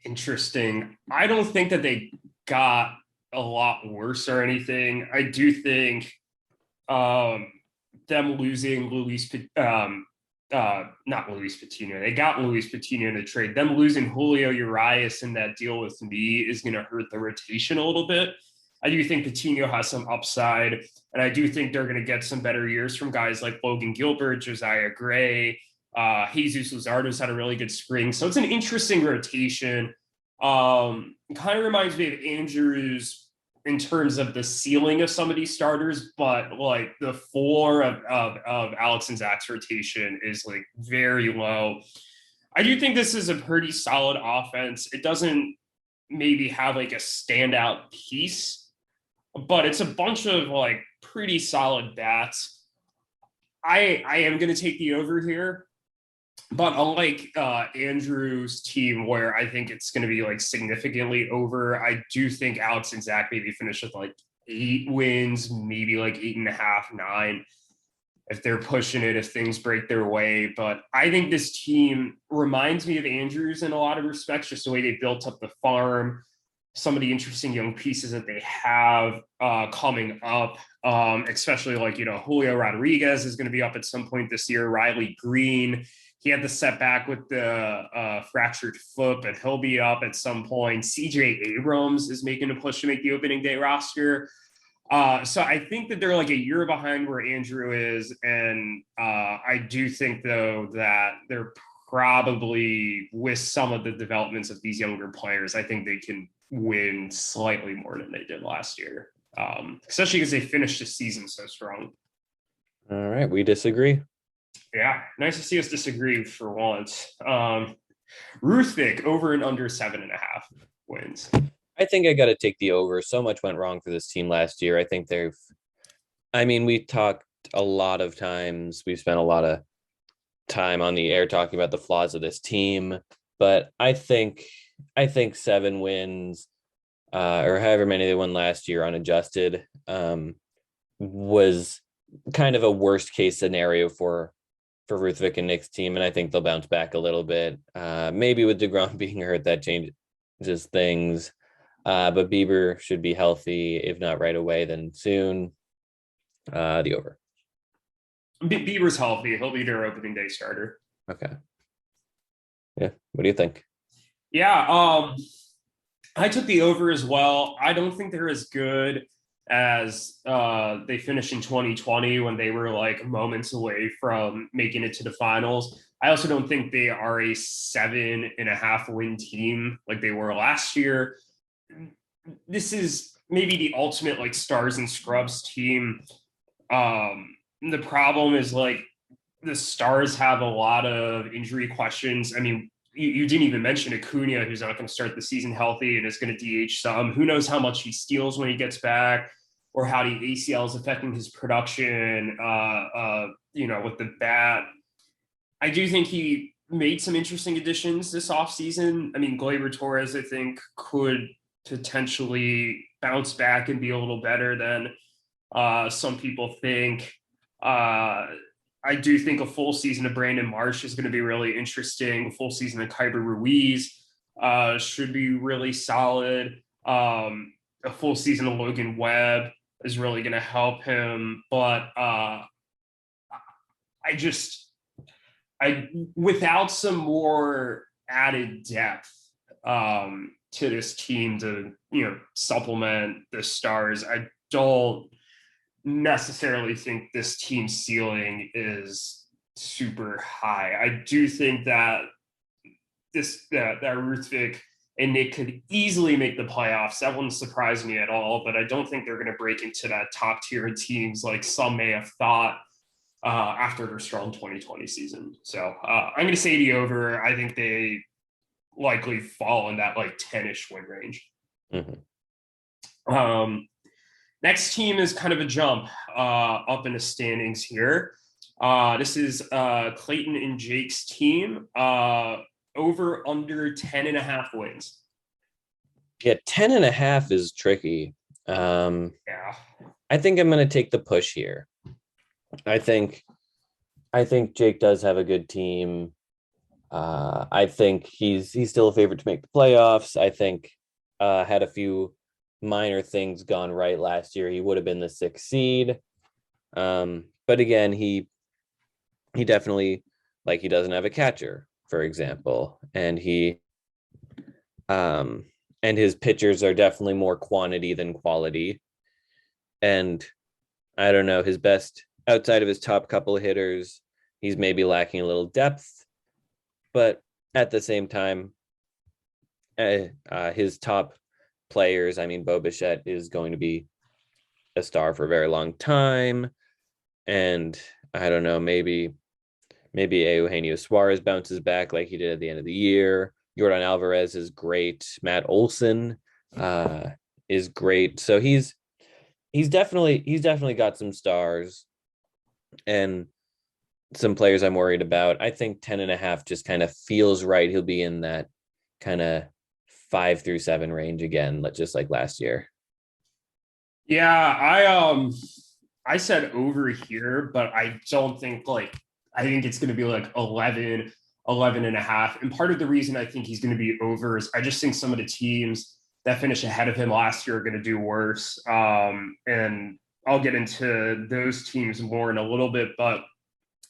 Interesting. I don't think that they got a lot worse or anything. I do think them losing not Luis Patino. They got Luis Patino in the trade. Them losing Julio Urias in that deal with me is going to hurt the rotation a little bit. I do think Patino has some upside, and I do think they're going to get some better years from guys like Logan Gilbert, Josiah Gray, Jesus Luzardo's had a really good spring. So it's an interesting rotation. It kind of reminds me of Andrews in terms of the ceiling of some of these starters, but like the floor of Alex and Zach's rotation is like very low. I do think this is a pretty solid offense. It doesn't maybe have like a standout piece, but it's a bunch of like pretty solid bats. I am going to take the over here, but unlike Andrew's team, where I think it's going to be like significantly over, I do think Alex and Zach maybe finish with like 8 wins, maybe like 8.5, 9, if they're pushing it, if things break their way. But I think this team reminds me of Andrew's in a lot of respects, just the way they built up the farm, some of the interesting young pieces that they have coming up, especially like, Julio Rodriguez is going to be up at some point this year. Riley Green, he had the setback with the fractured foot, but he'll be up at some point. CJ Abrams is making a push to make the opening day roster. So I think that they're like a year behind where Andrew is. And I do think, though, that they're probably, with some of the developments of these younger players, I think they can win slightly more than they did last year, especially because they finished the season so strong. All right, we disagree. Yeah, nice to see us disagree for once. Ruthvik over and under 7.5 wins. I think I got to take the over. So much went wrong for this team last year. I think we talked a lot of times, we've spent a lot of time on the air talking about the flaws of this team, but I think 7 wins, or however many they won last year unadjusted, was kind of a worst case scenario for Ruthvik and Nick's team, and I think they'll bounce back a little bit. Maybe with DeGrom being hurt, that changes things. But Bieber should be healthy, if not right away, then soon. The over. Bieber's healthy. He'll be their opening day starter. Okay. Yeah. What do you think? Yeah, I took the over as well. I don't think they're as good as they finished in 2020 when they were like moments away from making it to the finals. I also don't think they are a 7.5 win team like they were last year. This is maybe the ultimate like stars and scrubs team. The problem is like the Stars have a lot of injury questions. I mean, you didn't even mention Acuna, who's not going to start the season healthy and is going to DH some. Who knows how much he steals when he gets back, or how the ACL is affecting his production, with the bat. I do think he made some interesting additions this offseason. I mean, Gleyber Torres, I think, could potentially bounce back and be a little better than some people think. I do think a full season of Brandon Marsh is going to be really interesting. A full season of Kyber Ruiz should be really solid. A full season of Logan Webb is really going to help him. But without some more added depth to this team to, supplement the Stars, I don't necessarily think this team's ceiling is super high. I do think that that Ruthvik and Nick could easily make the playoffs. That wouldn't surprise me at all, but I don't think they're going to break into that top tier teams like some may have thought after their strong 2020 season. So I'm going to say the over. I think they likely fall in that like 10-ish win range. Mm-hmm. Next team is kind of a jump up in the standings here. This is Clayton and Jake's team. Over under 10.5 wins. Yeah, 10.5 is tricky. Yeah. I think I'm going to take the push here. I think Jake does have a good team. I think he's still a favorite to make the playoffs. I think had a few minor things gone right last year, he would have been the 6th seed. But again, he definitely, like, he doesn't have a catcher, for example, and and his pitchers are definitely more quantity than quality. And I don't know, his best outside of his top couple of hitters, he's maybe lacking a little depth, but at the same time, his top players, I mean, Bo Bichette is going to be a star for a very long time. And I don't know, maybe Eugenio Suarez bounces back like he did at the end of the year. Jordan Alvarez is great. Matt Olson is great. So he's definitely got some stars and some players I'm worried about. I think 10.5 just kind of feels right. He'll be in that kind of 5 through 7 range again, just like last year. Yeah, I said over here, but I don't think I think it's going to be like 11.5. And part of the reason I think he's going to be over is I just think some of the teams that finished ahead of him last year are going to do worse. And I'll get into those teams more in a little bit, but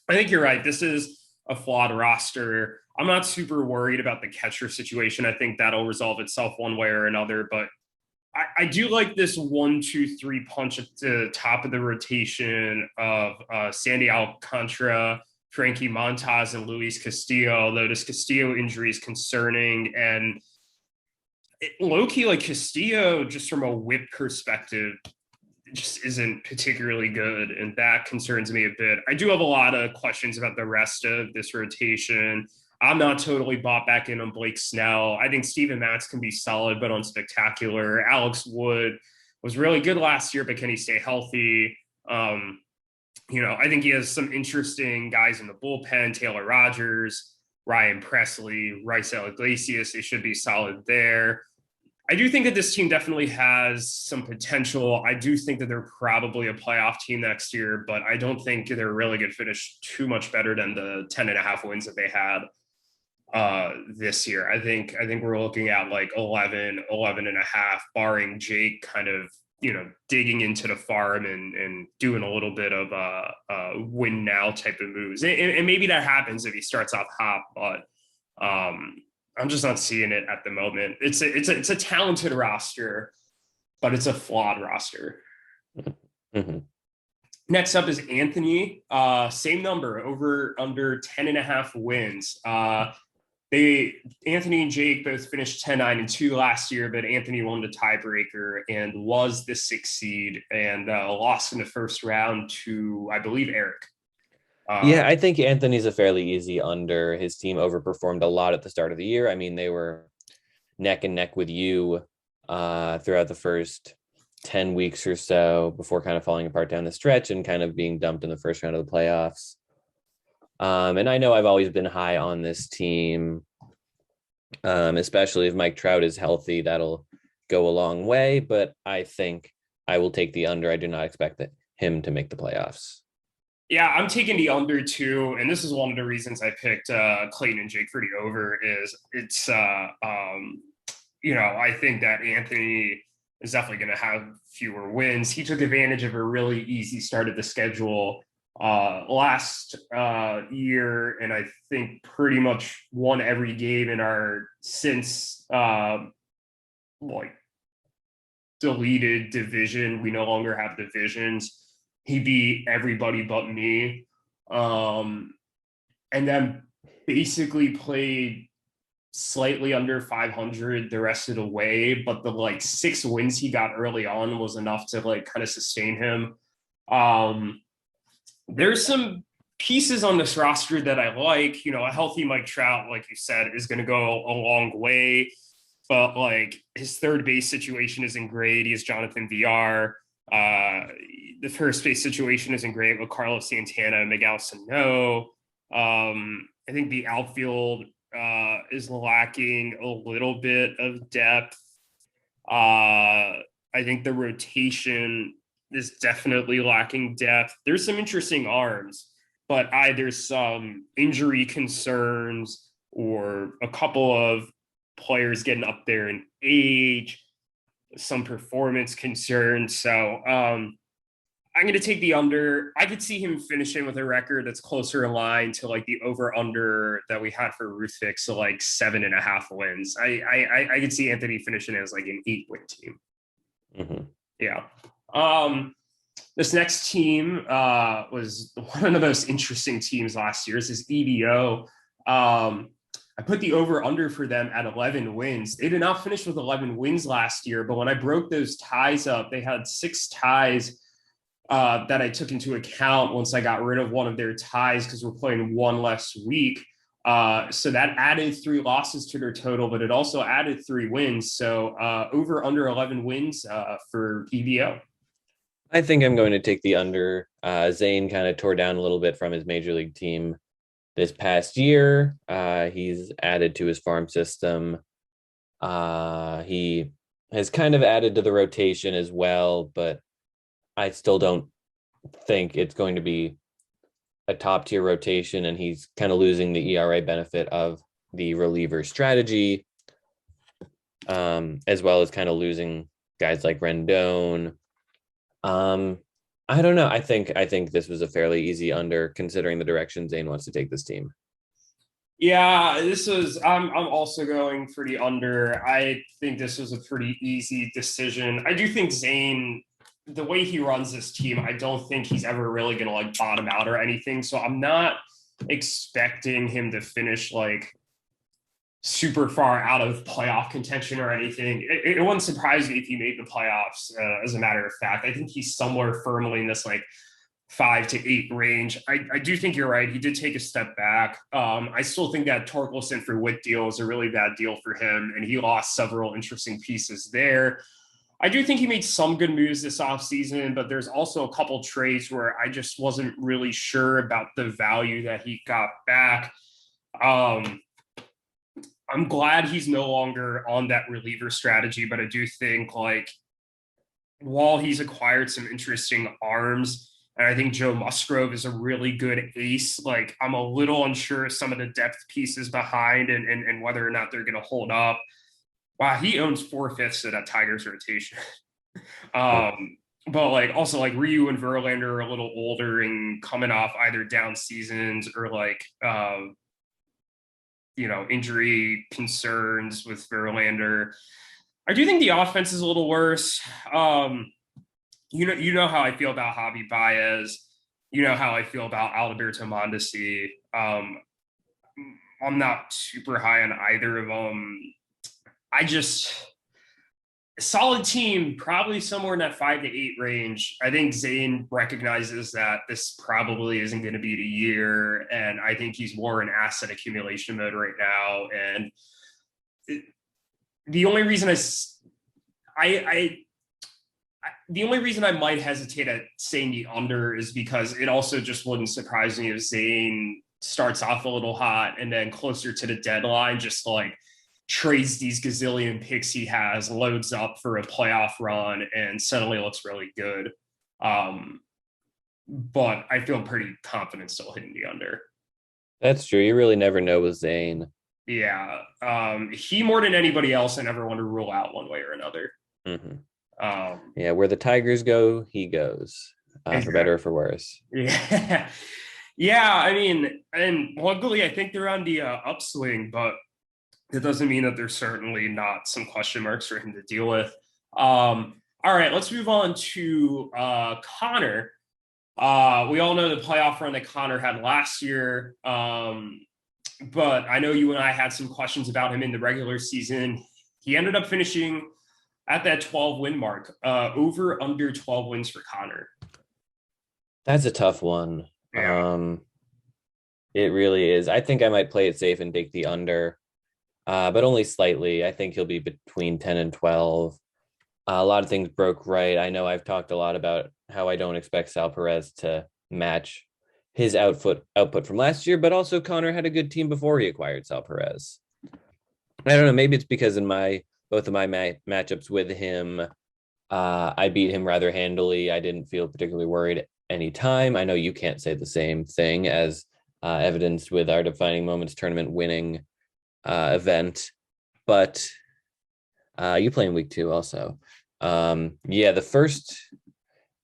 I think you're right. This is a flawed roster. I'm not super worried about the catcher situation. I think that'll resolve itself one way or another, but I do like this 1-2-3 punch at the top of the rotation of Sandy Alcantara, Frankie Montas, and Luis Castillo, although this Castillo injury is concerning. And low-key, like Castillo, just from a whip perspective, just isn't particularly good, and that concerns me a bit. I do have a lot of questions about the rest of this rotation. I'm not totally bought back in on Blake Snell. I think Steven Matz can be solid, but unspectacular. Alex Wood was really good last year, but can he stay healthy? I think he has some interesting guys in the bullpen, Taylor Rogers, Ryan Presley, Raisel Iglesias. They should be solid there. I do think that this team definitely has some potential. I do think that they're probably a playoff team next year, but I don't think they're really going to finish too much better than the 10.5 wins that they had this year. I think we're looking at like 11 and a half, barring Jake kind of, digging into the farm and doing a little bit of win now type of moves. And maybe that happens if he starts off hot, but I'm just not seeing it at the moment. It's a talented roster, but it's a flawed roster. Mm-hmm. Next up is Anthony. Same number, over under 10.5 wins. Anthony and Jake both finished 10-9-2 last year, but Anthony won the tiebreaker and was the 6th seed and lost in the first round to, I believe, Eric. I think Anthony's a fairly easy under. His team overperformed a lot at the start of the year. I mean, they were neck and neck with you throughout the first 10 weeks or so before kind of falling apart down the stretch and kind of being dumped in the first round of the playoffs. And I know I've always been high on this team, especially if Mike Trout is healthy. That'll go a long way, but I think I will take the under. I do not expect him to make the playoffs. Yeah, I'm taking the under too, and this is one of the reasons I picked Clayton and Jake for the over. Is it's I think that Anthony is definitely going to have fewer wins. He took advantage of a really easy start of the schedule last year, and I think pretty much won every game in our since deleted division. We no longer have divisions. He beat everybody but me. And then basically played slightly under 500 the rest of the way, but the 6 wins he got early on was enough to kind of sustain him. There's some pieces on this roster that I like. A healthy Mike Trout, like you said, is going to go a long way, but his third base situation isn't great. He has Jonathan VR. The first base situation isn't great with Carlos Santana and Miguel Sano. I think the outfield is lacking a little bit of depth. I think the rotation is definitely lacking depth. There's some interesting arms, but either some injury concerns or a couple of players getting up there in age, some performance concerns. So I'm going to take the under. I could see him finishing with a record that's closer in line to the over under that we had for Ruth Fix, so 7.5 wins. I could see Anthony finishing as an 8-win team. Mm-hmm. Yeah. This next team was one of the most interesting teams last year. This is EDO. I put the over-under for them at 11 wins. They did not finish with 11 wins last year, but when I broke those ties up, they had 6 ties that I took into account once I got rid of one of their ties because we're playing one less week. So that added 3 losses to their total, but it also added 3 wins. So over under 11 wins for EDO. I think I'm going to take the under. Zane kind of tore down a little bit from his major league team this past year. He's added to his farm system. He has kind of added to the rotation as well, but I still don't think it's going to be a top tier rotation, and he's kind of losing the ERA benefit of the reliever strategy, as well as kind of losing guys like Rendon. I don't know. I think this was a fairly easy under considering the direction Zane wants to take this team. Yeah, I'm also going for the under. I think this was a pretty easy decision. I do think Zane, the way he runs this team, I don't think he's ever really going to bottom out or anything. So I'm not expecting him to finish super far out of playoff contention or anything. It wouldn't surprise me if he made the playoffs, as a matter of fact. I think he's somewhere firmly in this 5 to 8 range. I do think you're right. He did take a step back. I still think that Torkelson for Witt deal is a really bad deal for him, and he lost several interesting pieces there. I do think he made some good moves this offseason, but there's also a couple trades where I just wasn't really sure about the value that he got back. I'm glad he's no longer on that reliever strategy, but I do think, like, while he's acquired some interesting arms, and I think Joe Musgrove is a really good ace, like, I'm a little unsure of some of the depth pieces behind and whether or not they're going to hold up. Wow, he owns 4/5 of that Tigers rotation. But like, also, like, Ryu and Verlander are a little older and coming off either down seasons or like injury concerns with Verlander. I do think the offense is a little worse. You know how I feel about Javi Baez. You know how I feel about Alberto Mondesi. I'm not super high on either of them. Solid team, probably somewhere in that 5 to 8 range. I think Zane recognizes that this probably isn't going to be the year, and I think he's more in asset accumulation mode right now. And the only reason I might hesitate at saying the under is because it also just wouldn't surprise me if Zane starts off a little hot and then closer to the deadline just like trades these gazillion picks he has, loads up for a playoff run, and suddenly looks really good. But I feel pretty confident still hitting the under. That's true. You really never know with Zane. Yeah. He, more than anybody else, I never want to rule out one way or another. Mm-hmm. Yeah, where the Tigers go, he goes, for better or for worse. Yeah. Yeah, I mean, and luckily I think they're on the upswing, but it doesn't mean that there's certainly not some question marks for him to deal with. All right, let's move on to Connor. We all know the playoff run that Connor had last year, but I know you and I had some questions about him in the regular season. He ended up finishing at that 12-win mark, over under 12 wins for Connor. That's a tough one. Yeah. It really is. I think I might play it safe and take the under. But only slightly. I think he'll be between 10 and 12. A lot of things broke right. I know I've talked a lot about how I don't expect Sal Perez to match his output from last year, but also Connor had a good team before he acquired Sal Perez. I don't know. Maybe it's because in both of my matchups with him, I beat him rather handily. I didn't feel particularly worried any time. I know you can't say the same thing, as evidenced with our Defining Moments tournament winning event, but you play in week 2 also. The first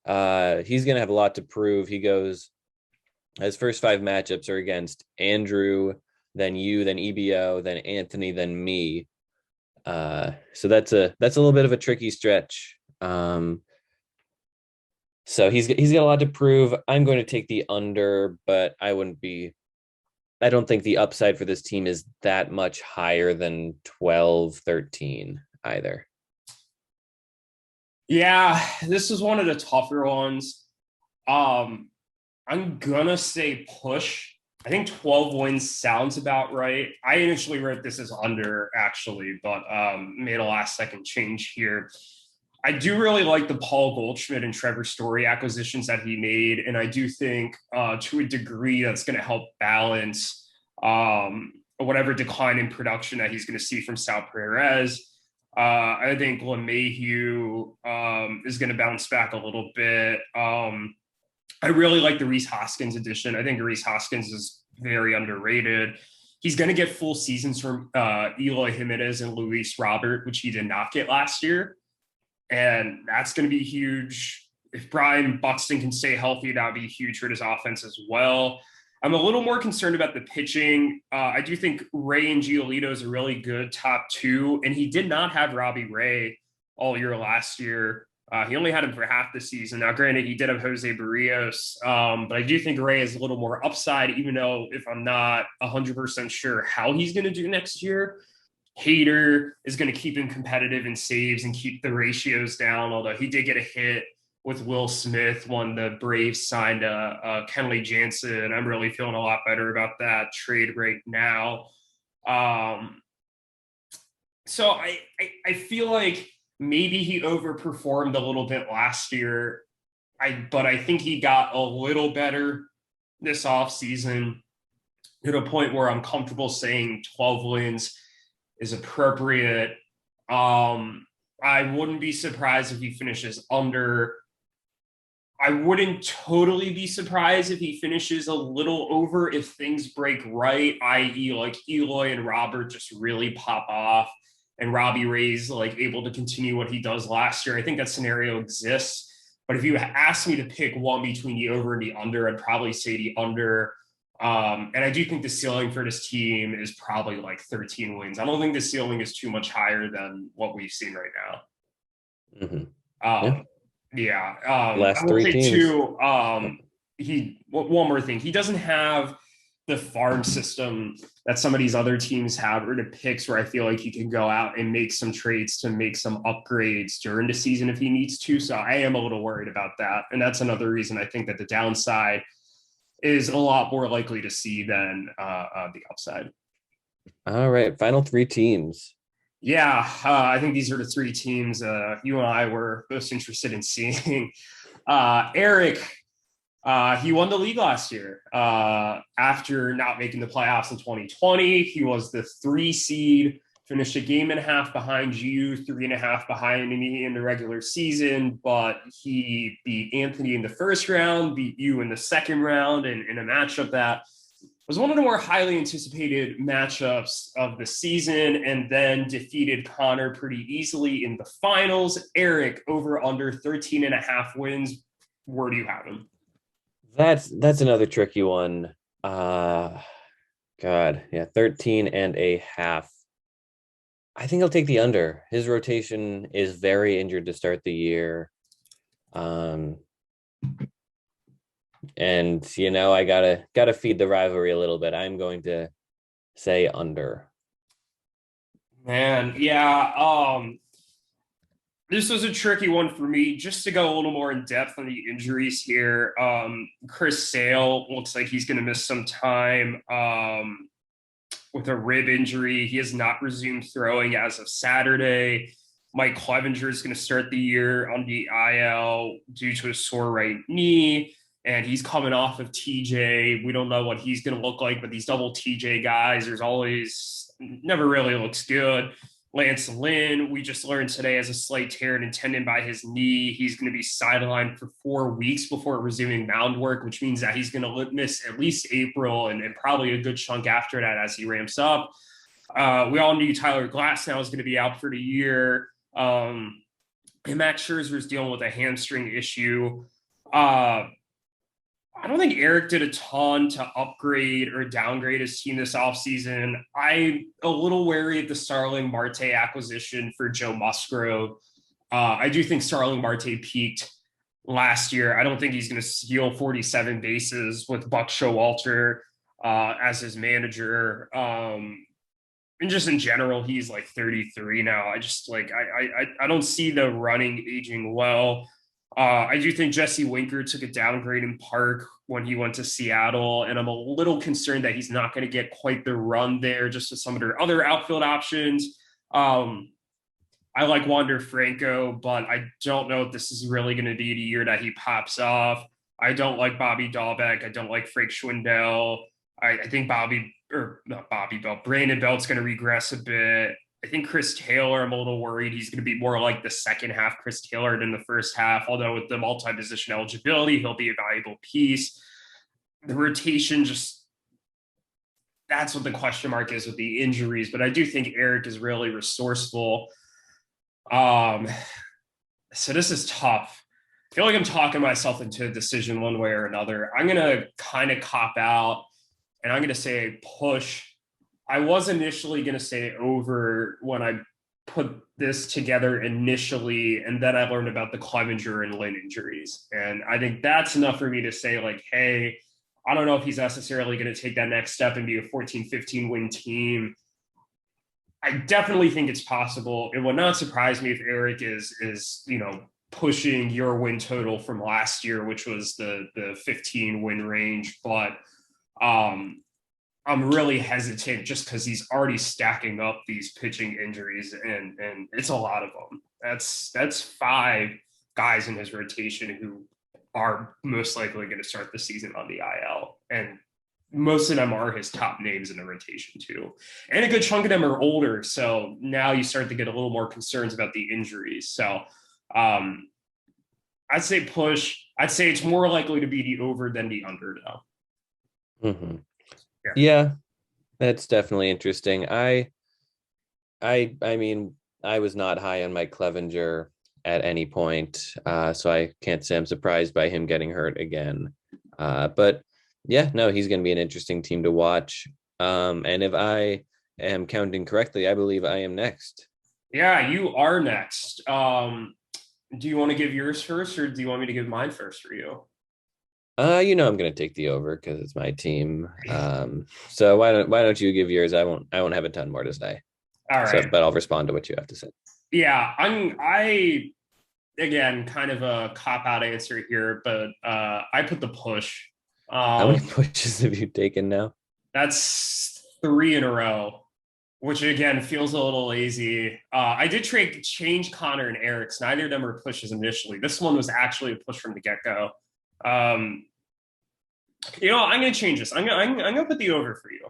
he's gonna have a lot to prove. His first 5 matchups are against Andrew, then you, then EBO, then Anthony, then me. So that's a little bit of a tricky stretch. So he's got a lot to prove. I'm going to take the under, but I don't think the upside for this team is that much higher than 12, 13 either. Yeah, this is one of the tougher ones. I'm gonna say push. I think 12 wins sounds about right. I initially wrote this as under, actually, but made a last-second change here. I do really like the Paul Goldschmidt and Trevor Story acquisitions that he made, and I do think to a degree that's going to help balance whatever decline in production that he's going to see from Sal Perez. I think LeMahieu is going to bounce back a little bit. I really like the Rhys Hoskins addition. I think Rhys Hoskins is very underrated. He's going to get full seasons from Eloy Jimenez and Luis Robert, which he did not get last year. And that's going to be huge. If Brian Buxton can stay healthy, that would be huge for his offense as well. I'm a little more concerned about the pitching. I do think Ray and Giolito is a really good top 2, and he did not have Robbie Ray all year last year. He only had him for half the season. Now, granted, he did have Jose Barrios, but I do think Ray is a little more upside, even though if I'm not 100% sure how he's going to do next year. Hader is going to keep him competitive in saves and keep the ratios down, although he did get a hit with Will Smith when the Braves signed Kenley Jansen. I'm really feeling a lot better about that trade right now. So I feel like maybe he overperformed a little bit last year. But I think he got a little better this offseason to the point where I'm comfortable saying 12 wins is appropriate. I wouldn't be surprised if he finishes under. I wouldn't totally be surprised if he finishes a little over if things break right, i.e. like Eloy and Robert just really pop off and Robbie Ray's like able to continue what he does last year. I think that scenario exists. But if you asked me to pick one between the over and the under, I'd probably say the under. And I do think the ceiling for this team is probably like 13 wins. I don't think the ceiling is too much higher than what we've seen right now. Mm-hmm. Last three teams. Too, one more thing. He doesn't have the farm system that some of these other teams have, or the picks where I feel like he can go out and make some trades to make some upgrades during the season if he needs to. So I am a little worried about that. And that's another reason I think that the downside is a lot more likely to see than the upside. All right. Final three teams. Yeah. I think these are the three teams you and I were most interested in seeing. Eric, he won the league last year after not making the playoffs in 2020. He was the 3 seed, finished a game and a half behind you, 3.5 behind me in the regular season, but he beat Anthony in the first round, beat you in the second round, and in a matchup that was one of the more highly anticipated matchups of the season, and then defeated Connor pretty easily in the finals. Eric, over under 13.5 wins. Where do you have him? That's another tricky one. God, yeah, 13.5. I think I'll take the under. His rotation is very injured to start the year. And you know, I gotta feed the rivalry a little bit. I'm going to say under. Man, yeah. This was a tricky one for me. Just to go a little more in depth on the injuries here. Chris Sale looks like he's going to miss some time with a rib injury. He has not resumed throwing as of Saturday. Mike Clevenger is going to start the year on the IL due to a sore right knee, and he's coming off of TJ. We don't know what he's going to look like, but these double TJ guys, there's always never really looks good. Lance Lynn, we just learned today, has a slight tear in a tendon by his knee. He's going to be sidelined for 4 weeks before resuming mound work, which means that he's going to miss at least April and probably a good chunk after that as he ramps up. We all knew Tyler Glasnow is going to be out for the year. And Max Scherzer is dealing with a hamstring issue. I don't think Eric did a ton to upgrade or downgrade his team this offseason. I'm a little wary of the Starling Marte acquisition for Joe Musgrove. I do think Starling Marte peaked last year. I don't think he's going to steal 47 bases with Buck Showalter as his manager. And just in general, he's like 33 now. I don't see the running aging well. I do think Jesse Winker took a downgrade in Park when he went to Seattle, and I'm a little concerned that he's not going to get quite the run there just with some of their other outfield options. I like Wander Franco, but I don't know if this is really going to be the year that he pops off. I don't like Bobby Dahlbeck. I don't like Frank Schwindel. I think Brandon Belt's going to regress a bit. I think Chris Taylor, I'm a little worried he's going to be more like the second half Chris Taylor than the first half, although with the multi-position eligibility, he'll be a valuable piece. The rotation, just that's what the question mark is with the injuries, but I do think Eric is really resourceful. So this is tough. I feel like I'm talking myself into a decision one way or another. I'm going to kind of cop out, and I'm going to say push. I was initially going to say over when I put this together initially, and then I learned about the Clevenger and Lynn injuries. And I think that's enough for me to say, like, hey, I don't know if he's necessarily going to take that next step and be a 14, 15 win team. I definitely think it's possible. It would not surprise me if Eric is pushing your win total from last year, which was the 15 win range. But I'm really hesitant just because he's already stacking up these pitching injuries, and it's a lot of them. That's 5 guys in his rotation who are most likely going to start the season on the IL, and most of them are his top names in the rotation too. And a good chunk of them are older, so now you start to get a little more concerns about the injuries. So I'd say push. I'd say it's more likely to be the over than the under though. Mm-hmm. Yeah, that's definitely interesting. I mean, I was not high on Mike Clevenger at any point, so I can't say I'm surprised by him getting hurt again. But yeah, no, he's going to be an interesting team to watch. And if I am counting correctly, I believe I am next. Yeah, you are next. Do you want to give yours first, or do you want me to give mine first for you? I'm going to take the over because it's my team. So why don't you give yours? I won't have a ton more to say. All right. So, but I'll respond to what you have to say. Yeah, I again, kind of a cop-out answer here, but I put the push. How many pushes have you taken now? That's 3 in a row, which again feels a little lazy. I did change Connor and Eric's. Neither of them were pushes initially. This one was actually a push from the get-go. I'm going to change this. I'm going to put the over for you.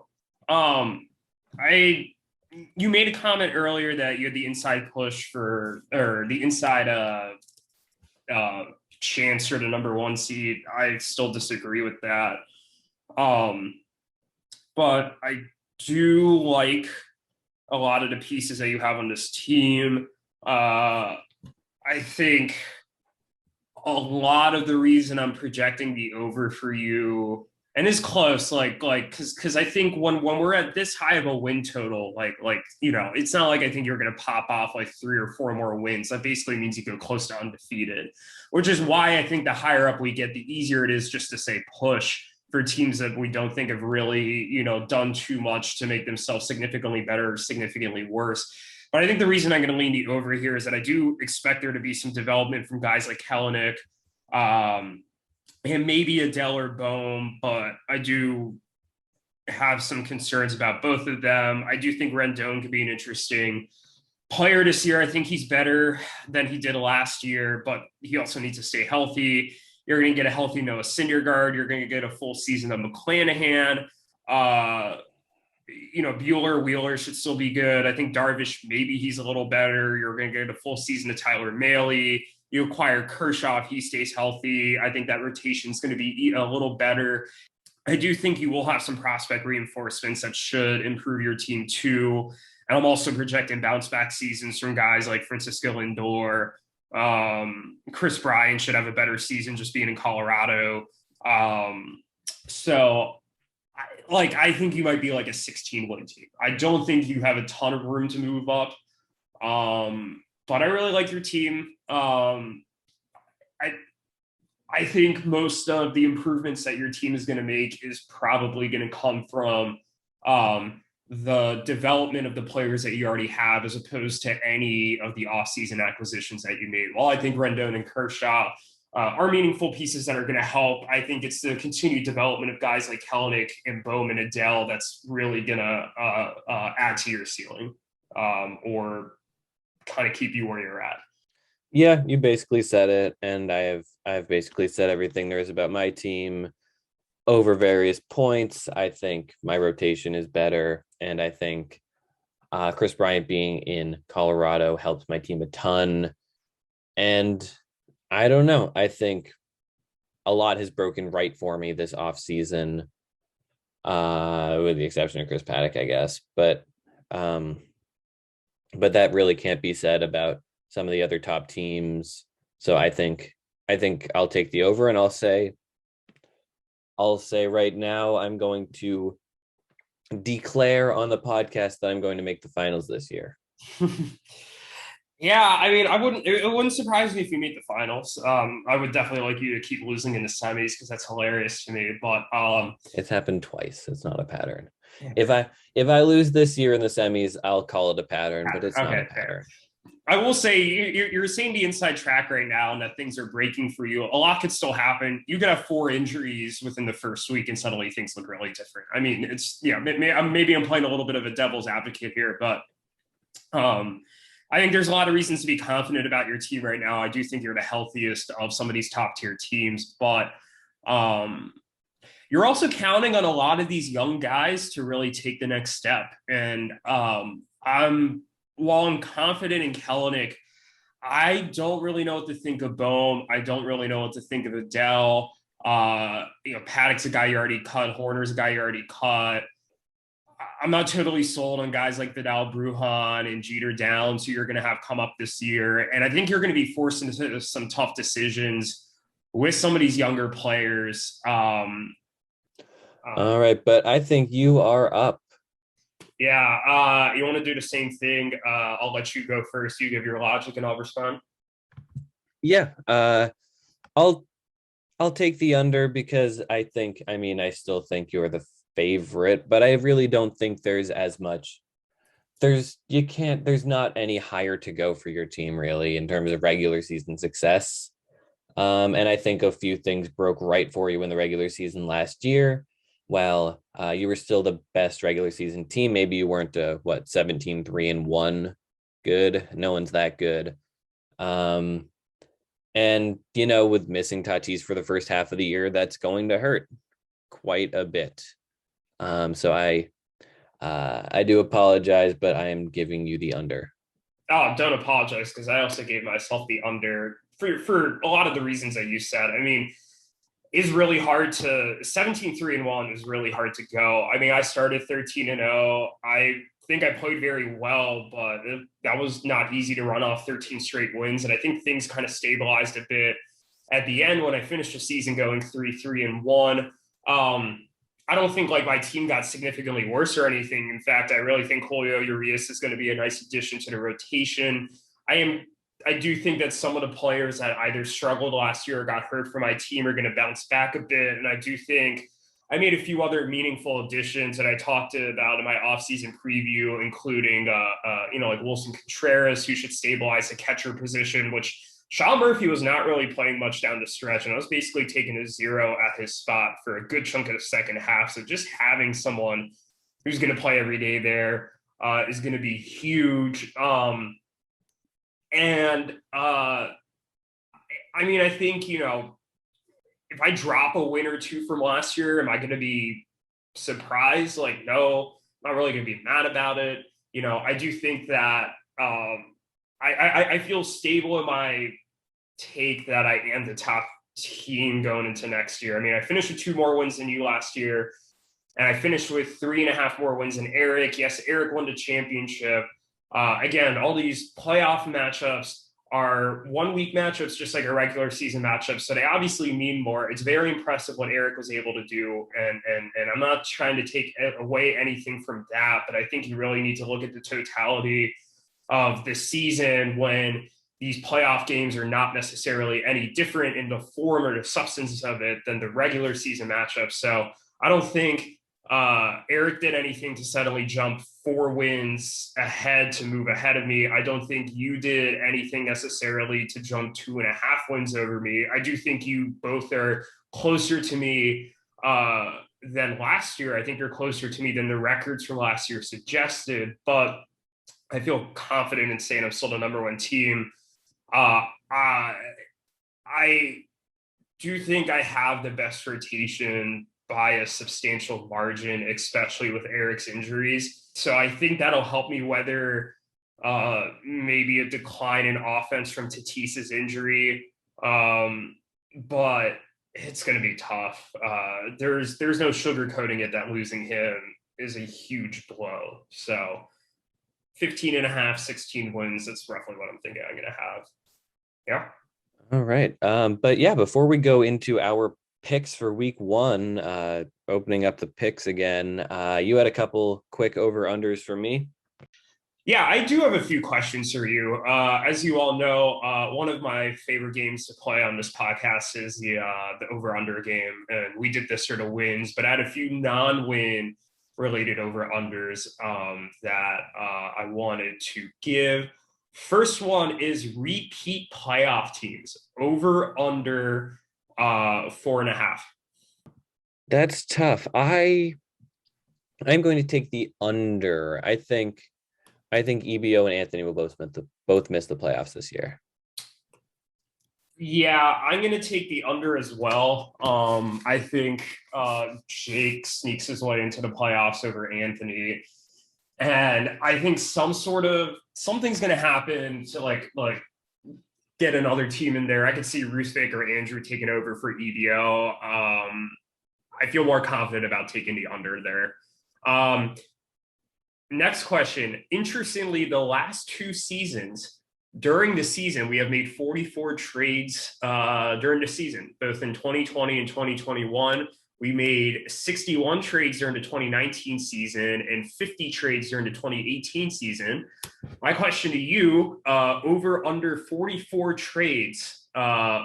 You made a comment earlier that you had the inside push or the inside chance for the number 1 seed. I still disagree with that. But I do like a lot of the pieces that you have on this team. I think a lot of the reason I'm projecting the over for you, and it's close, because I think when we're at this high of a win total, it's not like I think you're going to pop off like 3 or 4 more wins. That basically means you go close to undefeated, which is why I think the higher up we get, the easier it is just to say push for teams that we don't think have really, done too much to make themselves significantly better or significantly worse. But I think the reason I'm going to lean the over here is that I do expect there to be some development from guys like Hellenic, and maybe Adele or Bohm, but I do have some concerns about both of them. I do think Rendon could be an interesting player this year. I think he's better than he did last year, but he also needs to stay healthy. You're going to get a healthy Noah Syndergaard. You're going to get a full season of McClanahan. Wheeler should still be good. I think Darvish, maybe he's a little better. You're going to get a full season of Tyler Mahle. You acquire Kershaw if he stays healthy. I think that rotation is going to be a little better. I do think you will have some prospect reinforcements that should improve your team too. And I'm also projecting bounce back seasons from guys like Francisco Lindor. Chris Bryan should have a better season just being in Colorado. So I think you might be like a 16-win team. I don't think you have a ton of room to move up. But I really like your team. I think most of the improvements that your team is going to make is probably going to come from the development of the players that you already have, as opposed to any of the offseason acquisitions that you made. While I think Rendon and Kershaw are meaningful pieces that are going to help, I think it's the continued development of guys like Hellenic and Bohm and Adele that's really going to add to your ceiling, or kind of keep you where you're at. Yeah, you basically said it, and I've basically said everything there is about my team over various points. I think my rotation is better, and I think Chris Bryant being in Colorado helps my team a ton. And I don't know, I think a lot has broken right for me this offseason, with the exception of Chris Paddack, I guess. But that really can't be said about some of the other top teams. So I think I'll take the over, and I'll say right now I'm going to declare on the podcast that I'm going to make the finals this year. Yeah, I mean, it wouldn't surprise me if you meet the finals. I would definitely like you to keep losing in the semis because that's hilarious to me. But it's happened twice. It's not a pattern. Yeah. If I lose this year in the semis, I'll call it a pattern, but it's not a pattern. I will say you're seeing the inside track right now and that things are breaking for you. A lot could still happen. You could have 4 injuries within the first week and suddenly things look really different. I mean, it's, maybe I'm playing a little bit of a devil's advocate here, but I think there's a lot of reasons to be confident about your team right now. I do think you're the healthiest of some of these top tier teams, but you're also counting on a lot of these young guys to really take the next step. And while I'm confident in Kellenic, I don't really know what to think of Bohm. I don't really know what to think of Adele. Paddack's a guy you already cut. Horner's a guy you already cut. I'm not totally sold on guys like Vidal Brujan and Jeter Downs who you're going to have come up this year. And I think you're going to be forced into some tough decisions with some of these younger players. All right, but I think you are up. Yeah, you want to do the same thing? I'll let you go first. You give your logic and I'll respond. Yeah, I'll take the under because I still think you're the favorite, but I really don't think there's as much. There's not any higher to go for your team really in terms of regular season success. And I think a few things broke right for you in the regular season last year. Well, you were still the best regular season team. Maybe you weren't 17-3-1 good. No one's that good. And with missing Tatis for the first half of the year, that's going to hurt quite a bit. So I do apologize, but I am giving you the under. Oh, don't apologize, because I also gave myself the under for a lot of the reasons that you said. I mean, it's really hard to 17-3-1 is really hard to go. I mean, I started 13-0. I think I played very well, but that was not easy to run off 13 straight wins. And I think things kind of stabilized a bit at the end when I finished the season going 3-3-1. I don't think my team got significantly worse or anything. In fact, I really think Julio Urias is going to be a nice addition to the rotation. I do think that some of the players that either struggled last year or got hurt for my team are going to bounce back a bit. And I do think I made a few other meaningful additions that I talked about in my offseason preview, including, like Wilson Contreras, who should stabilize the catcher position, which Sean Murphy was not really playing much down the stretch. And I was basically taking a 0 at his spot for a good chunk of the second half. So just having someone who's going to play every day there is going to be huge. I think, if I drop a win or two from last year, am I going to be surprised? No, I'm not really going to be mad about it. I do think that I feel stable in my take that I am the top team going into next year. I mean, I finished with 2 more wins than you last year, and I finished with 3.5 more wins than Eric. Yes, Eric won the championship. Again, all these playoff matchups are 1-week matchups, just like a regular season matchup. So they obviously mean more. It's very impressive what Eric was able to do. And I'm not trying to take away anything from that, but I think you really need to look at the totality of the season when these playoff games are not necessarily any different in the form or the substance of it than the regular season matchup. So I don't think Eric did anything to suddenly jump 4 wins ahead to move ahead of me. I don't think you did anything necessarily to jump 2.5 wins over me. I do think you both are closer to me than last year. I think you're closer to me than the records from last year suggested, but I feel confident in saying I'm still the number 1 team. I do think I have the best rotation by a substantial margin, especially with Eric's injuries. So I think that'll help me weather maybe a decline in offense from Tatis's injury. But it's going to be tough. There's no sugarcoating it that losing him is a huge blow. So 15.5, 16 wins, that's roughly what I'm thinking I'm going to have. Yeah. All right. But yeah, before we go into our picks for week 1, opening up the picks again, you had a couple quick over-unders for me. Yeah, I do have a few questions for you. As you all know, one of my favorite games to play on this podcast is the over-under game. And we did this sort of wins, but I had a few non-win related over-unders that I wanted to give. First one is repeat playoff teams, over under 4.5. That's tough. I'm going to take the under. I think EBO and Anthony will both miss the playoffs this year. Yeah, I'm gonna take the under as well. I think Jake sneaks his way into the playoffs over Anthony, and I think something's gonna happen to like get another team in there. I could see Roosevelt or Andrew taking over for EBO. I feel more confident about taking the under there. Next question. Interestingly, the last 2 seasons, during the season, we have made 44 trades during the season, both in 2020 and 2021. We made 61 trades during the 2019 season and 50 trades during the 2018 season. My question to you, over under 44 trades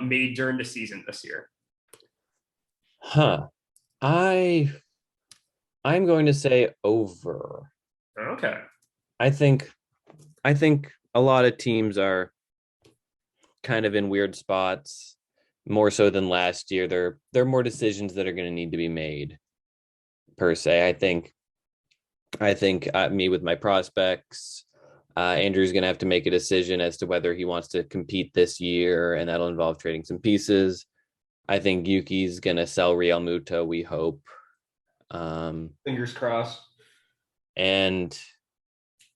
made during the season this year. I'm going to say over. Okay. I think a lot of teams are kind of in weird spots, more so than last year. There are more decisions that are going to need to be made, per se. I think me with my prospects, Andrew's going to have to make a decision as to whether he wants to compete this year, and that'll involve trading some pieces. I think Yuki's going to sell Real Muto, we hope. Fingers crossed. And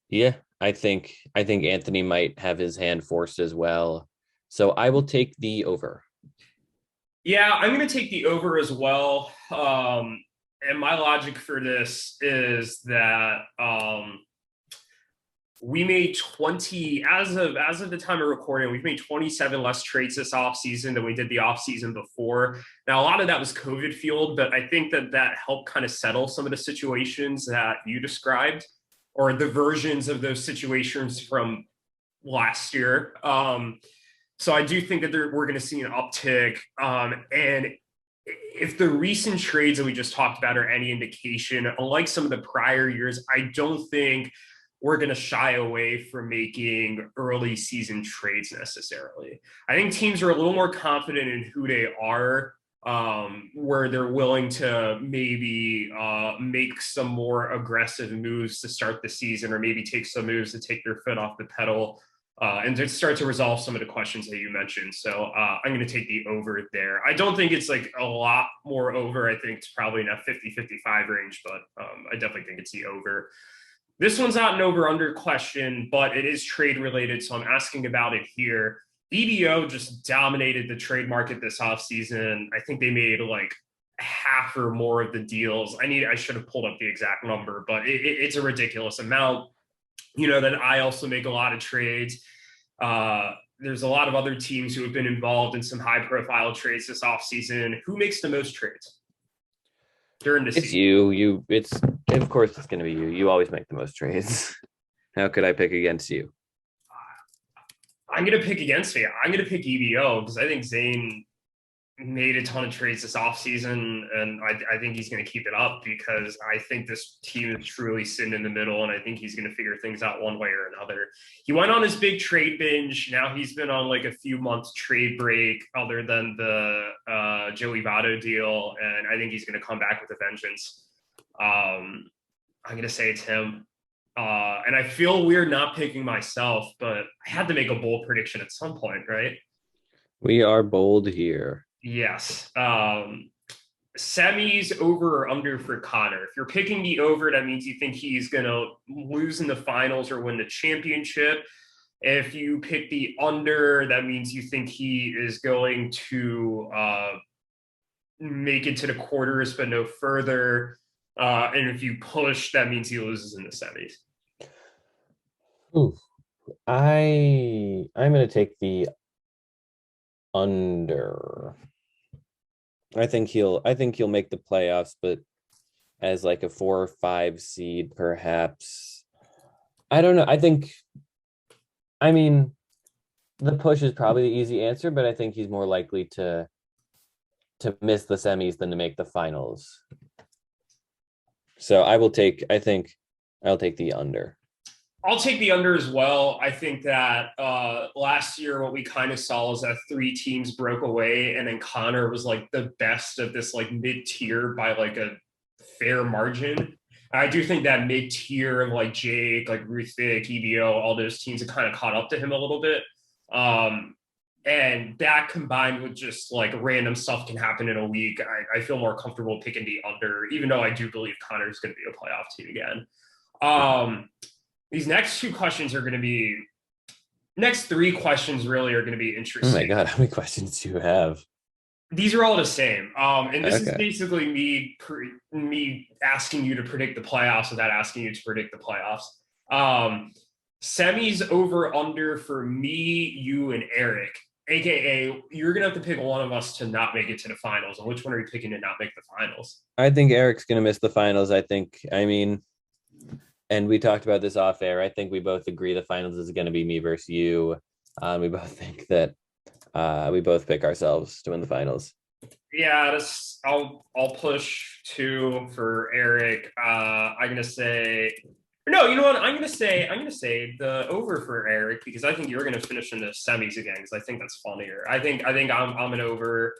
yeah, I think Anthony might have his hand forced as well. So I will take the over. Yeah, I'm going to take the over as well. And my logic for this is that we made 20 as of the time of recording, we've made 27 less trades this offseason than we did the offseason before. Now, a lot of that was COVID fueled, but I think that helped kind of settle some of the situations that you described, or the versions of those situations from last year. So I do think that we're going to see an uptick. And if the recent trades that we just talked about are any indication, unlike some of the prior years, I don't think we're going to shy away from making early season trades necessarily. I think teams are a little more confident in who they are, where they're willing to maybe make some more aggressive moves to start the season, or maybe take some moves to take their foot off the pedal and to start to resolve some of the questions that you mentioned. So I'm going to take the over there. I don't think it's like a lot more over. I think it's probably in that 50-55 range, but I definitely think it's the over. This one's not an over-under question, but it is trade related, so I'm asking about it here. EBO just dominated the trade market this offseason. I think they made like half or more of the deals. I should have pulled up the exact number, but it's a ridiculous amount. You know that I also make a lot of trades. There's a lot of other teams who have been involved in some high-profile trades this offseason. Who makes the most trades during the season? It's you. Of course it's going to be you. You always make the most trades. How could I pick against you? I'm going to pick against me. I'm going to pick EBO because I think Zane made a ton of trades this offseason, and I think he's going to keep it up because I think this team is truly sitting in the middle, and I think he's going to figure things out one way or another. He went on his big trade binge. Now he's been on like a few months trade break other than the Joey Votto deal, and I think he's going to come back with a vengeance. I'm going to say it's him. And I feel weird not picking myself, but I had to make a bold prediction at some point, right? We are bold here. Yes. Semis over or under for Connor. If you're picking the over, that means you think he's going to lose in the finals or win the championship. If you pick the under, that means you think he is going to make it to the quarters, but no further. And if you push, that means he loses in the semis. Ooh, I'm going to take the under. I think he'll make the playoffs, but as like a 4 or 5 seed, perhaps. I don't know. I mean, the push is probably the easy answer, but I think he's more likely to miss the semis than to make the finals. So I'll take the under. I'll take the under as well. I think that last year what we kind of saw is that 3 teams broke away, and then Connor was like the best of this like mid-tier by like a fair margin. I do think that mid-tier of like Jake, like Ruthick, EBO, all those teams have kind of caught up to him a little bit. And that combined with just like random stuff can happen in a week, I feel more comfortable picking the under, even though I do believe Connor's going to be a playoff team again. These next 2 questions are going to be, next 3 questions really are going to be interesting. Oh my God, how many questions do you have? These are all the same. And this Okay. is basically me asking you to predict the playoffs without asking you to predict the playoffs. Semis over under for me, you, and Eric. AKA, you're going to have to pick one of us to not make it to the finals. And which one are you picking to not make the finals? I think Eric's going to miss the finals. I mean, and we talked about this off air. I think we both agree the finals is going to be me versus you. We both think that we both pick ourselves to win the finals. Yeah, I'll push 2 for Eric. I'm going to say, no, you know what? I'm gonna say the over for Eric, because I think you're gonna finish in the semis again, because I think that's funnier. I think I'm an over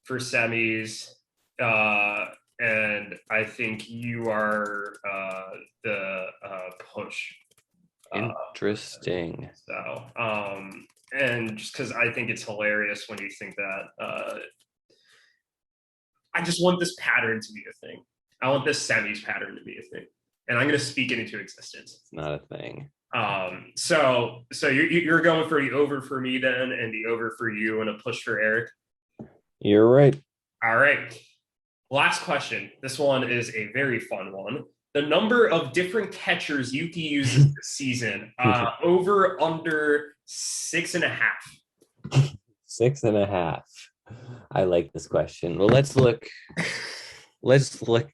for semis, and I think you are the push. Interesting. So and just because I think it's hilarious when you think that. I just want this pattern to be a thing. I want this semis pattern to be a thing. And I'm going to speak it into existence. It's not a thing. So you're going for the over for me then, and the over for you, and a push for Eric. You're right. All right. Last question. This one is a very fun one. The number of different catchers Yuki uses this season, over under 6.5. 6.5. I like this question. Well, let's look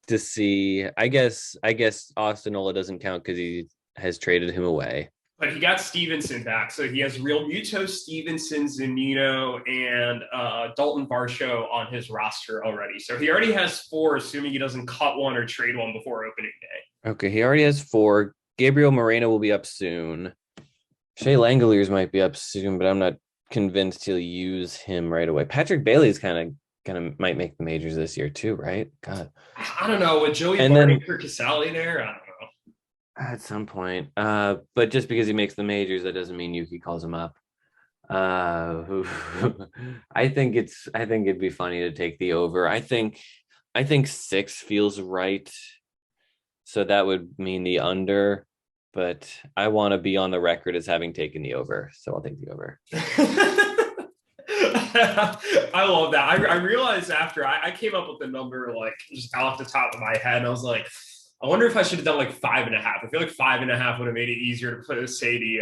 to see. I guess Austinola doesn't count because he has traded him away. But he got Stephenson back, so he has Real Muto, Stephenson, Zunino, and Dalton Varsho on his roster already. So he already has 4, assuming he doesn't cut one or trade one before opening day. Okay, he already has 4. Gabriel Moreno will be up soon. Shea Langoliers might be up soon, but I'm not convinced he'll use him right away. Patrick Bailey's kind of might make the majors this year too, right? God, I don't know. With Joey And Barney then- for Casale there, I don't know. at some point. But just because he makes the majors, that doesn't mean Yuki calls him up. I think it'd be funny to take the over. I think 6 feels right. So that would mean the under, but I want to be on the record as having taken the over. So I'll take the over. I love that. I realized after I came up with the number like just off the top of my head, and I was like, I wonder if I should have done like 5.5. I feel like 5.5 would have made it easier to put say the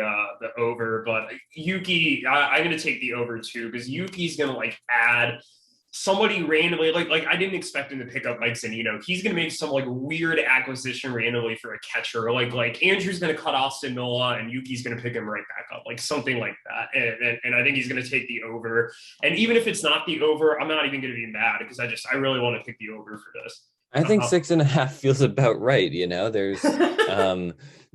over. But Yuki, I'm gonna take the over too, because Yuki's gonna like add somebody randomly. Like I didn't expect him to pick up Mike Zunino. He's gonna make some like weird acquisition randomly for a catcher. Like Andrew's gonna cut Austin Nola and Yuki's gonna pick him right back up, like something like that. And I think he's gonna take the over. And even if it's not the over, I'm not even gonna be mad, because I really want to pick the over for this. I think 6.5 feels about right. You know, there's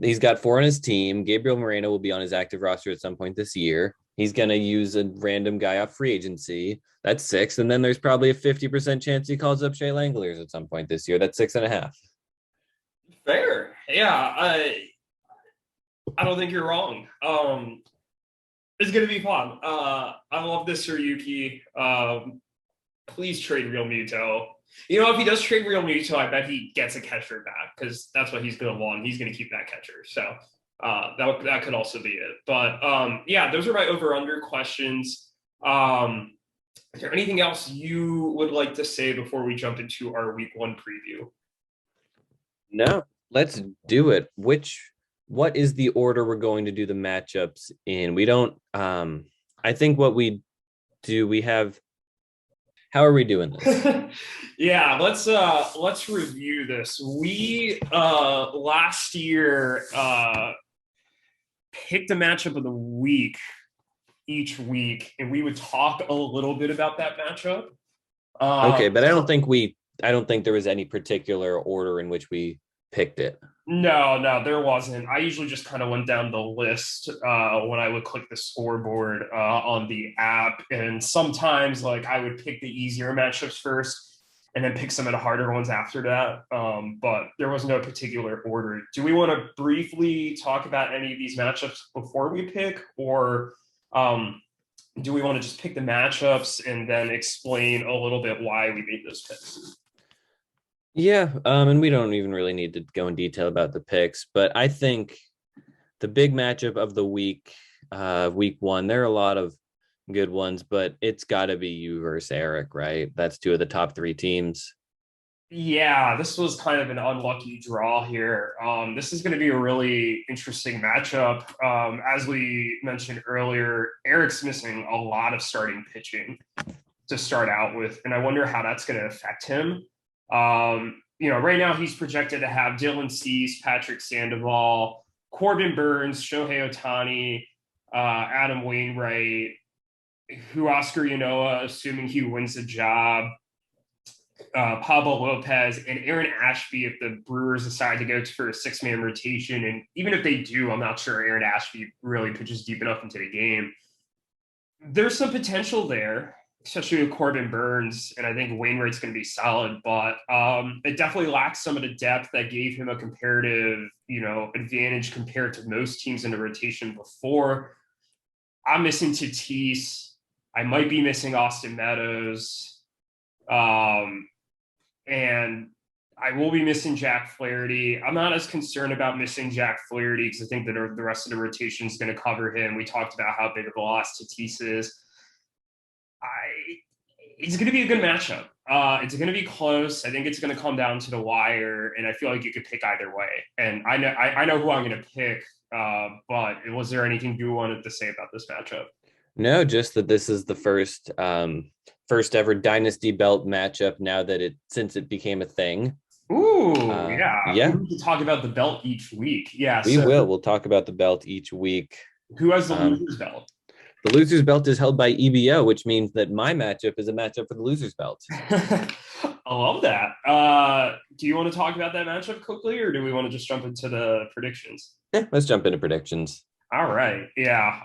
he's got 4 on his team. Gabriel Moreno will be on his active roster at some point this year. He's going to use a random guy off free agency. That's 6. And then there's probably a 50% chance he calls up Shea Langoliers at some point this year. That's 6.5. Fair. Yeah. I don't think you're wrong. It's going to be fun. I love this for Yuki. Please trade Real Muto. You know, if he does trade Real Muto, I bet he gets a catcher back, because that's what he's going to want. He's going to keep that catcher. So that could also be it. But yeah, those are my over-under questions. Is there anything else you would like to say before we jump into our week 1 preview? No, let's do it. What is the order we're going to do the matchups in? We don't, I think what we do, we have, how are we doing this? Yeah, let's review this. We last year picked a matchup of the week each week, and we would talk a little bit about that matchup. Okay, but I don't think there was any particular order in which we picked it. No, there wasn't. I usually just kind of went down the list when I would click the scoreboard on the app. And sometimes like I would pick the easier matchups first and then pick some of the harder ones after that. But there was no particular order. Do we want to briefly talk about any of these matchups before we pick, or do we want to just pick the matchups and then explain a little bit why we made those picks? Yeah, and we don't even really need to go in detail about the picks, but I think the big matchup of the week, week one, there are a lot of good ones, but it's got to be you versus Eric, right? That's two of the top three teams. Yeah, this was kind of an unlucky draw here. This is going to be a really interesting matchup. As we mentioned earlier, Eric's missing a lot of starting pitching to start out with, and I wonder how that's going to affect him. Right now he's projected to have Dylan Cease, Patrick Sandoval, Corbin Burns, Shohei Ohtani, Adam Wainwright, Oscar Yanoa, assuming he wins the job, Pablo Lopez, and Aaron Ashby if the Brewers decide to go for a six-man rotation. And even if they do, I'm not sure Aaron Ashby really pitches deep enough into the game. There's some potential there, especially with Corbin Burns, and I think Wainwright's going to be solid, but it definitely lacks some of the depth that gave him a comparative, advantage compared to most teams in the rotation before. I'm missing Tatis. I might be missing Austin Meadows. And I will be missing Jack Flaherty. I'm not as concerned about missing Jack Flaherty because I think that the rest of the rotation is going to cover him. We talked about how big of a loss Tatis is. It's going to be a good matchup. It's going to be close. I think it's going to come down to the wire, and I feel like you could pick either way. And I know who I'm going to pick, but was there anything you wanted to say about this matchup? No, just that this is the first ever Dynasty Belt matchup now that since it became a thing. Ooh, yeah. We need to talk about the belt each week. Yeah, we will. We'll talk about the belt each week. Who has the loser's belt? The loser's belt is held by EBO, which means that my matchup is a matchup for the loser's belt. I love that. Do you want to talk about that matchup quickly, or do we want to just jump into the predictions? Let's jump into predictions. All right. Yeah.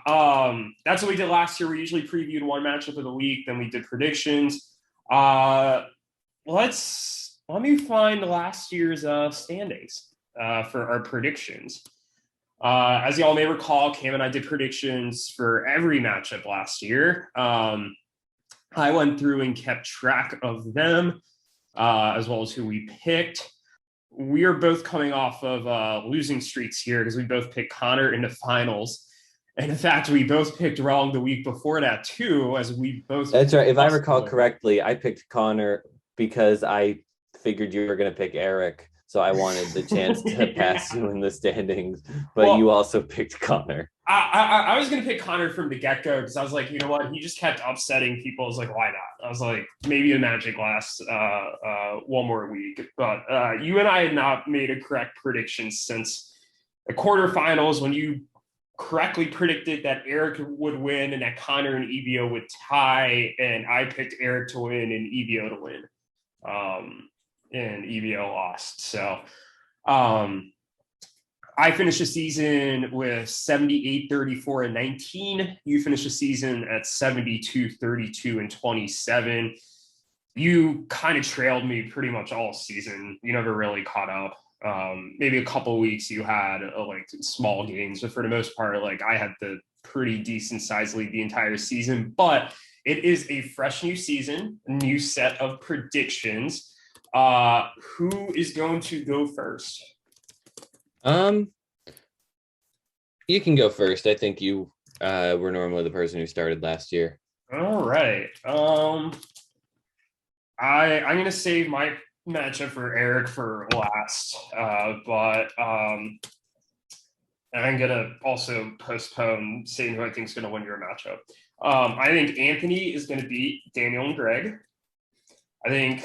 That's what we did last year. We usually previewed one matchup of the week, then we did predictions. Let me find last year's standings for our predictions. As y'all may recall, Cam and I did predictions for every matchup last year. I went through and kept track of them, as well as who we picked. We are both coming off of losing streaks here because we both picked Connor in the finals. And in fact, we both picked wrong the week before that too, as we both. That's right. If I recall correctly, I picked Connor because I figured you were going to pick Eric. So I wanted the chance to pass you in the standings, but you also picked Connor. I was going to pick Connor from the get-go because I was like, you know what? He just kept upsetting people. I was like, why not? I was like, maybe the Magic lasts one more week. But you and I had not made a correct prediction since the quarterfinals when you correctly predicted that Eric would win and that Connor and EBO would tie, and I picked Eric to win and EBO to win. And EBO lost. So I finished the season with 78, 34, and 19. You finished the season at 72, 32, and 27. You kind of trailed me pretty much all season. You never really caught up. Maybe a couple of weeks you had small gains, but for the most part, I had the pretty decent size lead the entire season. But it is a fresh new season, a new set of predictions. Who is going to go first? You can go first. I think you were normally the person who started last year. All right. I'm going to save my matchup for Eric for last, but I'm going to also postpone saying who I think is going to win your matchup. I think Anthony is going to beat Daniel and Greg. I think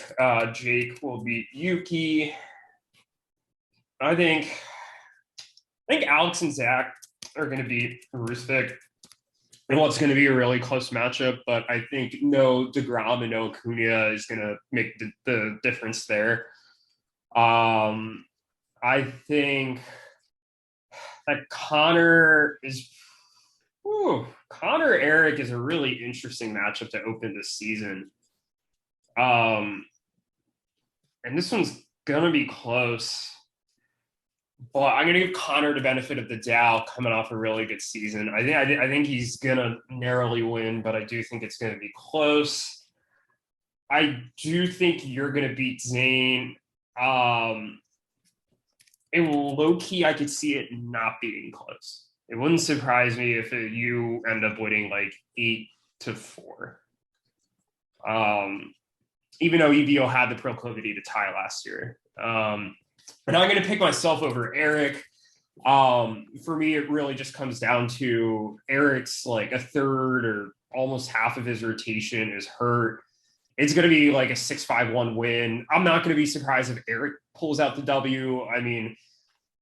Jake will beat Yuki. I think Alex and Zach are going to beat Rusvik. And what's going to be a really close matchup, but I think no DeGrom and no Acuna is going to make the difference there. I think that Connor Eric is a really interesting matchup to open this season. And this one's gonna be close. But I'm going to give Connor the benefit of the doubt coming off a really good season. I think he's going to narrowly win, but I do think it's going to be close. I do think you're going to beat Zane. In low-key, I could see it not being close. It wouldn't surprise me if you end up winning like 8-4. Even though EBO had the proclivity to tie last year. And I'm going to pick myself over Eric. For me, it really just comes down to Eric's like a third or almost half of his rotation is hurt. It's going to be like a 6-5-1 win. I'm not going to be surprised if Eric pulls out the W. I mean,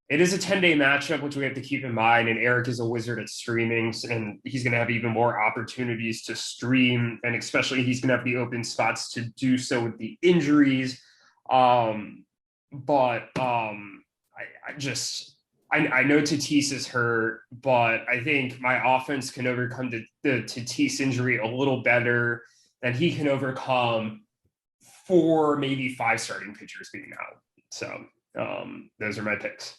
it is a 10-day matchup, which we have to keep in mind. And Eric is a wizard at streaming, and he's going to have even more opportunities to stream. And especially he's going to have the open spots to do so with the injuries. But I know Tatis is hurt, but I think my offense can overcome the Tatis injury a little better than he can overcome 4, maybe 5 starting pitchers being out. So those are my picks.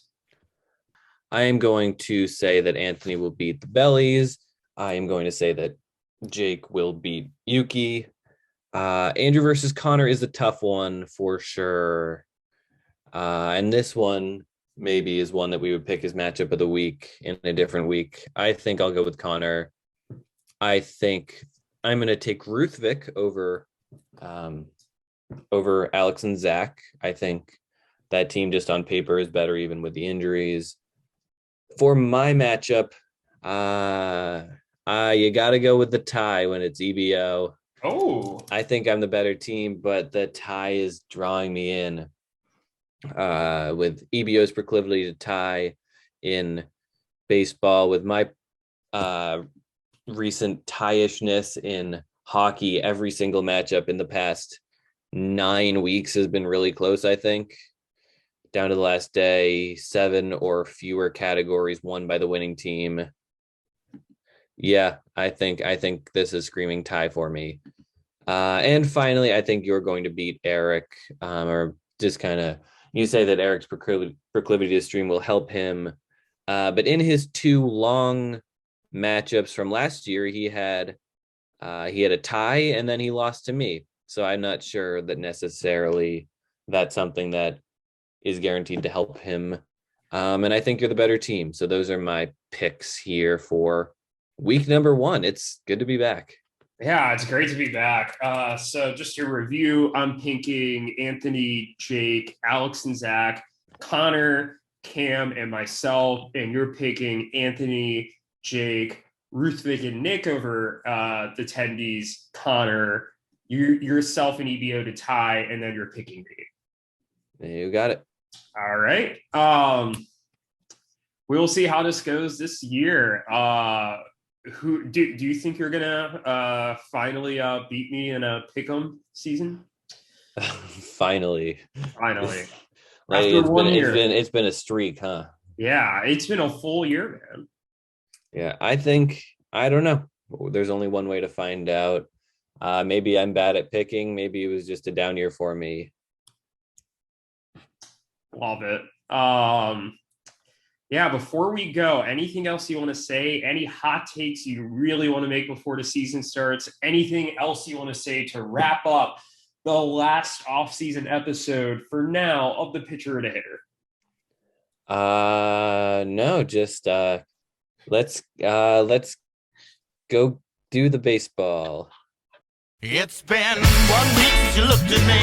I am going to say that Anthony will beat the Bellies. I am going to say that Jake will beat Yuki. Andrew versus Connor is a tough one for sure. And this one maybe is one that we would pick as matchup of the week in a different week. I think I'll go with Connor. I think I'm going to take Ruthvik over Alex and Zach. I think that team just on paper is better even with the injuries. For my matchup, you got to go with the tie when it's EBO. Oh, I think I'm the better team, but the tie is drawing me in. With EBO's proclivity to tie in baseball, with my recent tie-ishness in hockey, every single matchup in the past 9 weeks has been really close, I think. Down to the last day, 7 or fewer categories won by the winning team. Yeah, I think this is screaming tie for me. And finally, I think you're going to beat Eric, or just kind of, you say that Eric's proclivity to stream will help him. But in his 2 long matchups from last year, he had a tie and then he lost to me. So I'm not sure that necessarily that's something that is guaranteed to help him. And I think you're the better team. So those are my picks here for week number 1. It's good to be back. Yeah, it's great to be back. So just to review, I'm picking Anthony, Jake, Alex and Zach, Connor, Cam, and myself. And you're picking Anthony, Jake, Ruthvik, and Nick over the attendees, Connor, yourself and EBO to tie, and then you're picking me. You got it. All right. We'll see how this goes this year. Who do you think you're gonna finally beat me in a pick'em season? Finally. Like it's been a streak, huh? Yeah, it's been a full year, man. Yeah, I don't know. There's only one way to find out. Maybe I'm bad at picking. Maybe it was just a down year for me. Love it. Yeah, before we go, anything else you want to say? Any hot takes you really want to make before the season starts? Anything else you want to say to wrap up the last offseason episode for now of the Pitcher to Hitter? No, just let's go do the baseball. It's been 1 week since you looked at me.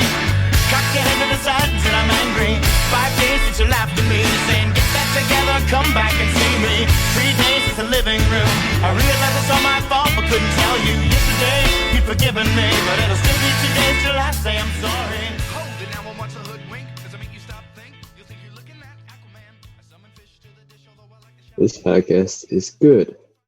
Cock your head to the side and said I'm angry. 5 days since you laughed at me, saying get back together, come back and see me. 3 days since the living room. I realized it's all my fault, but couldn't tell you. Yesterday you'd forgiven me, but it'll still be 2 days till I say I'm sorry. Hold it now, I want to hoodwink. Does it make you stop think? You think you're looking at Aquaman? I summon fish to the dish, although I like the show. This podcast is good.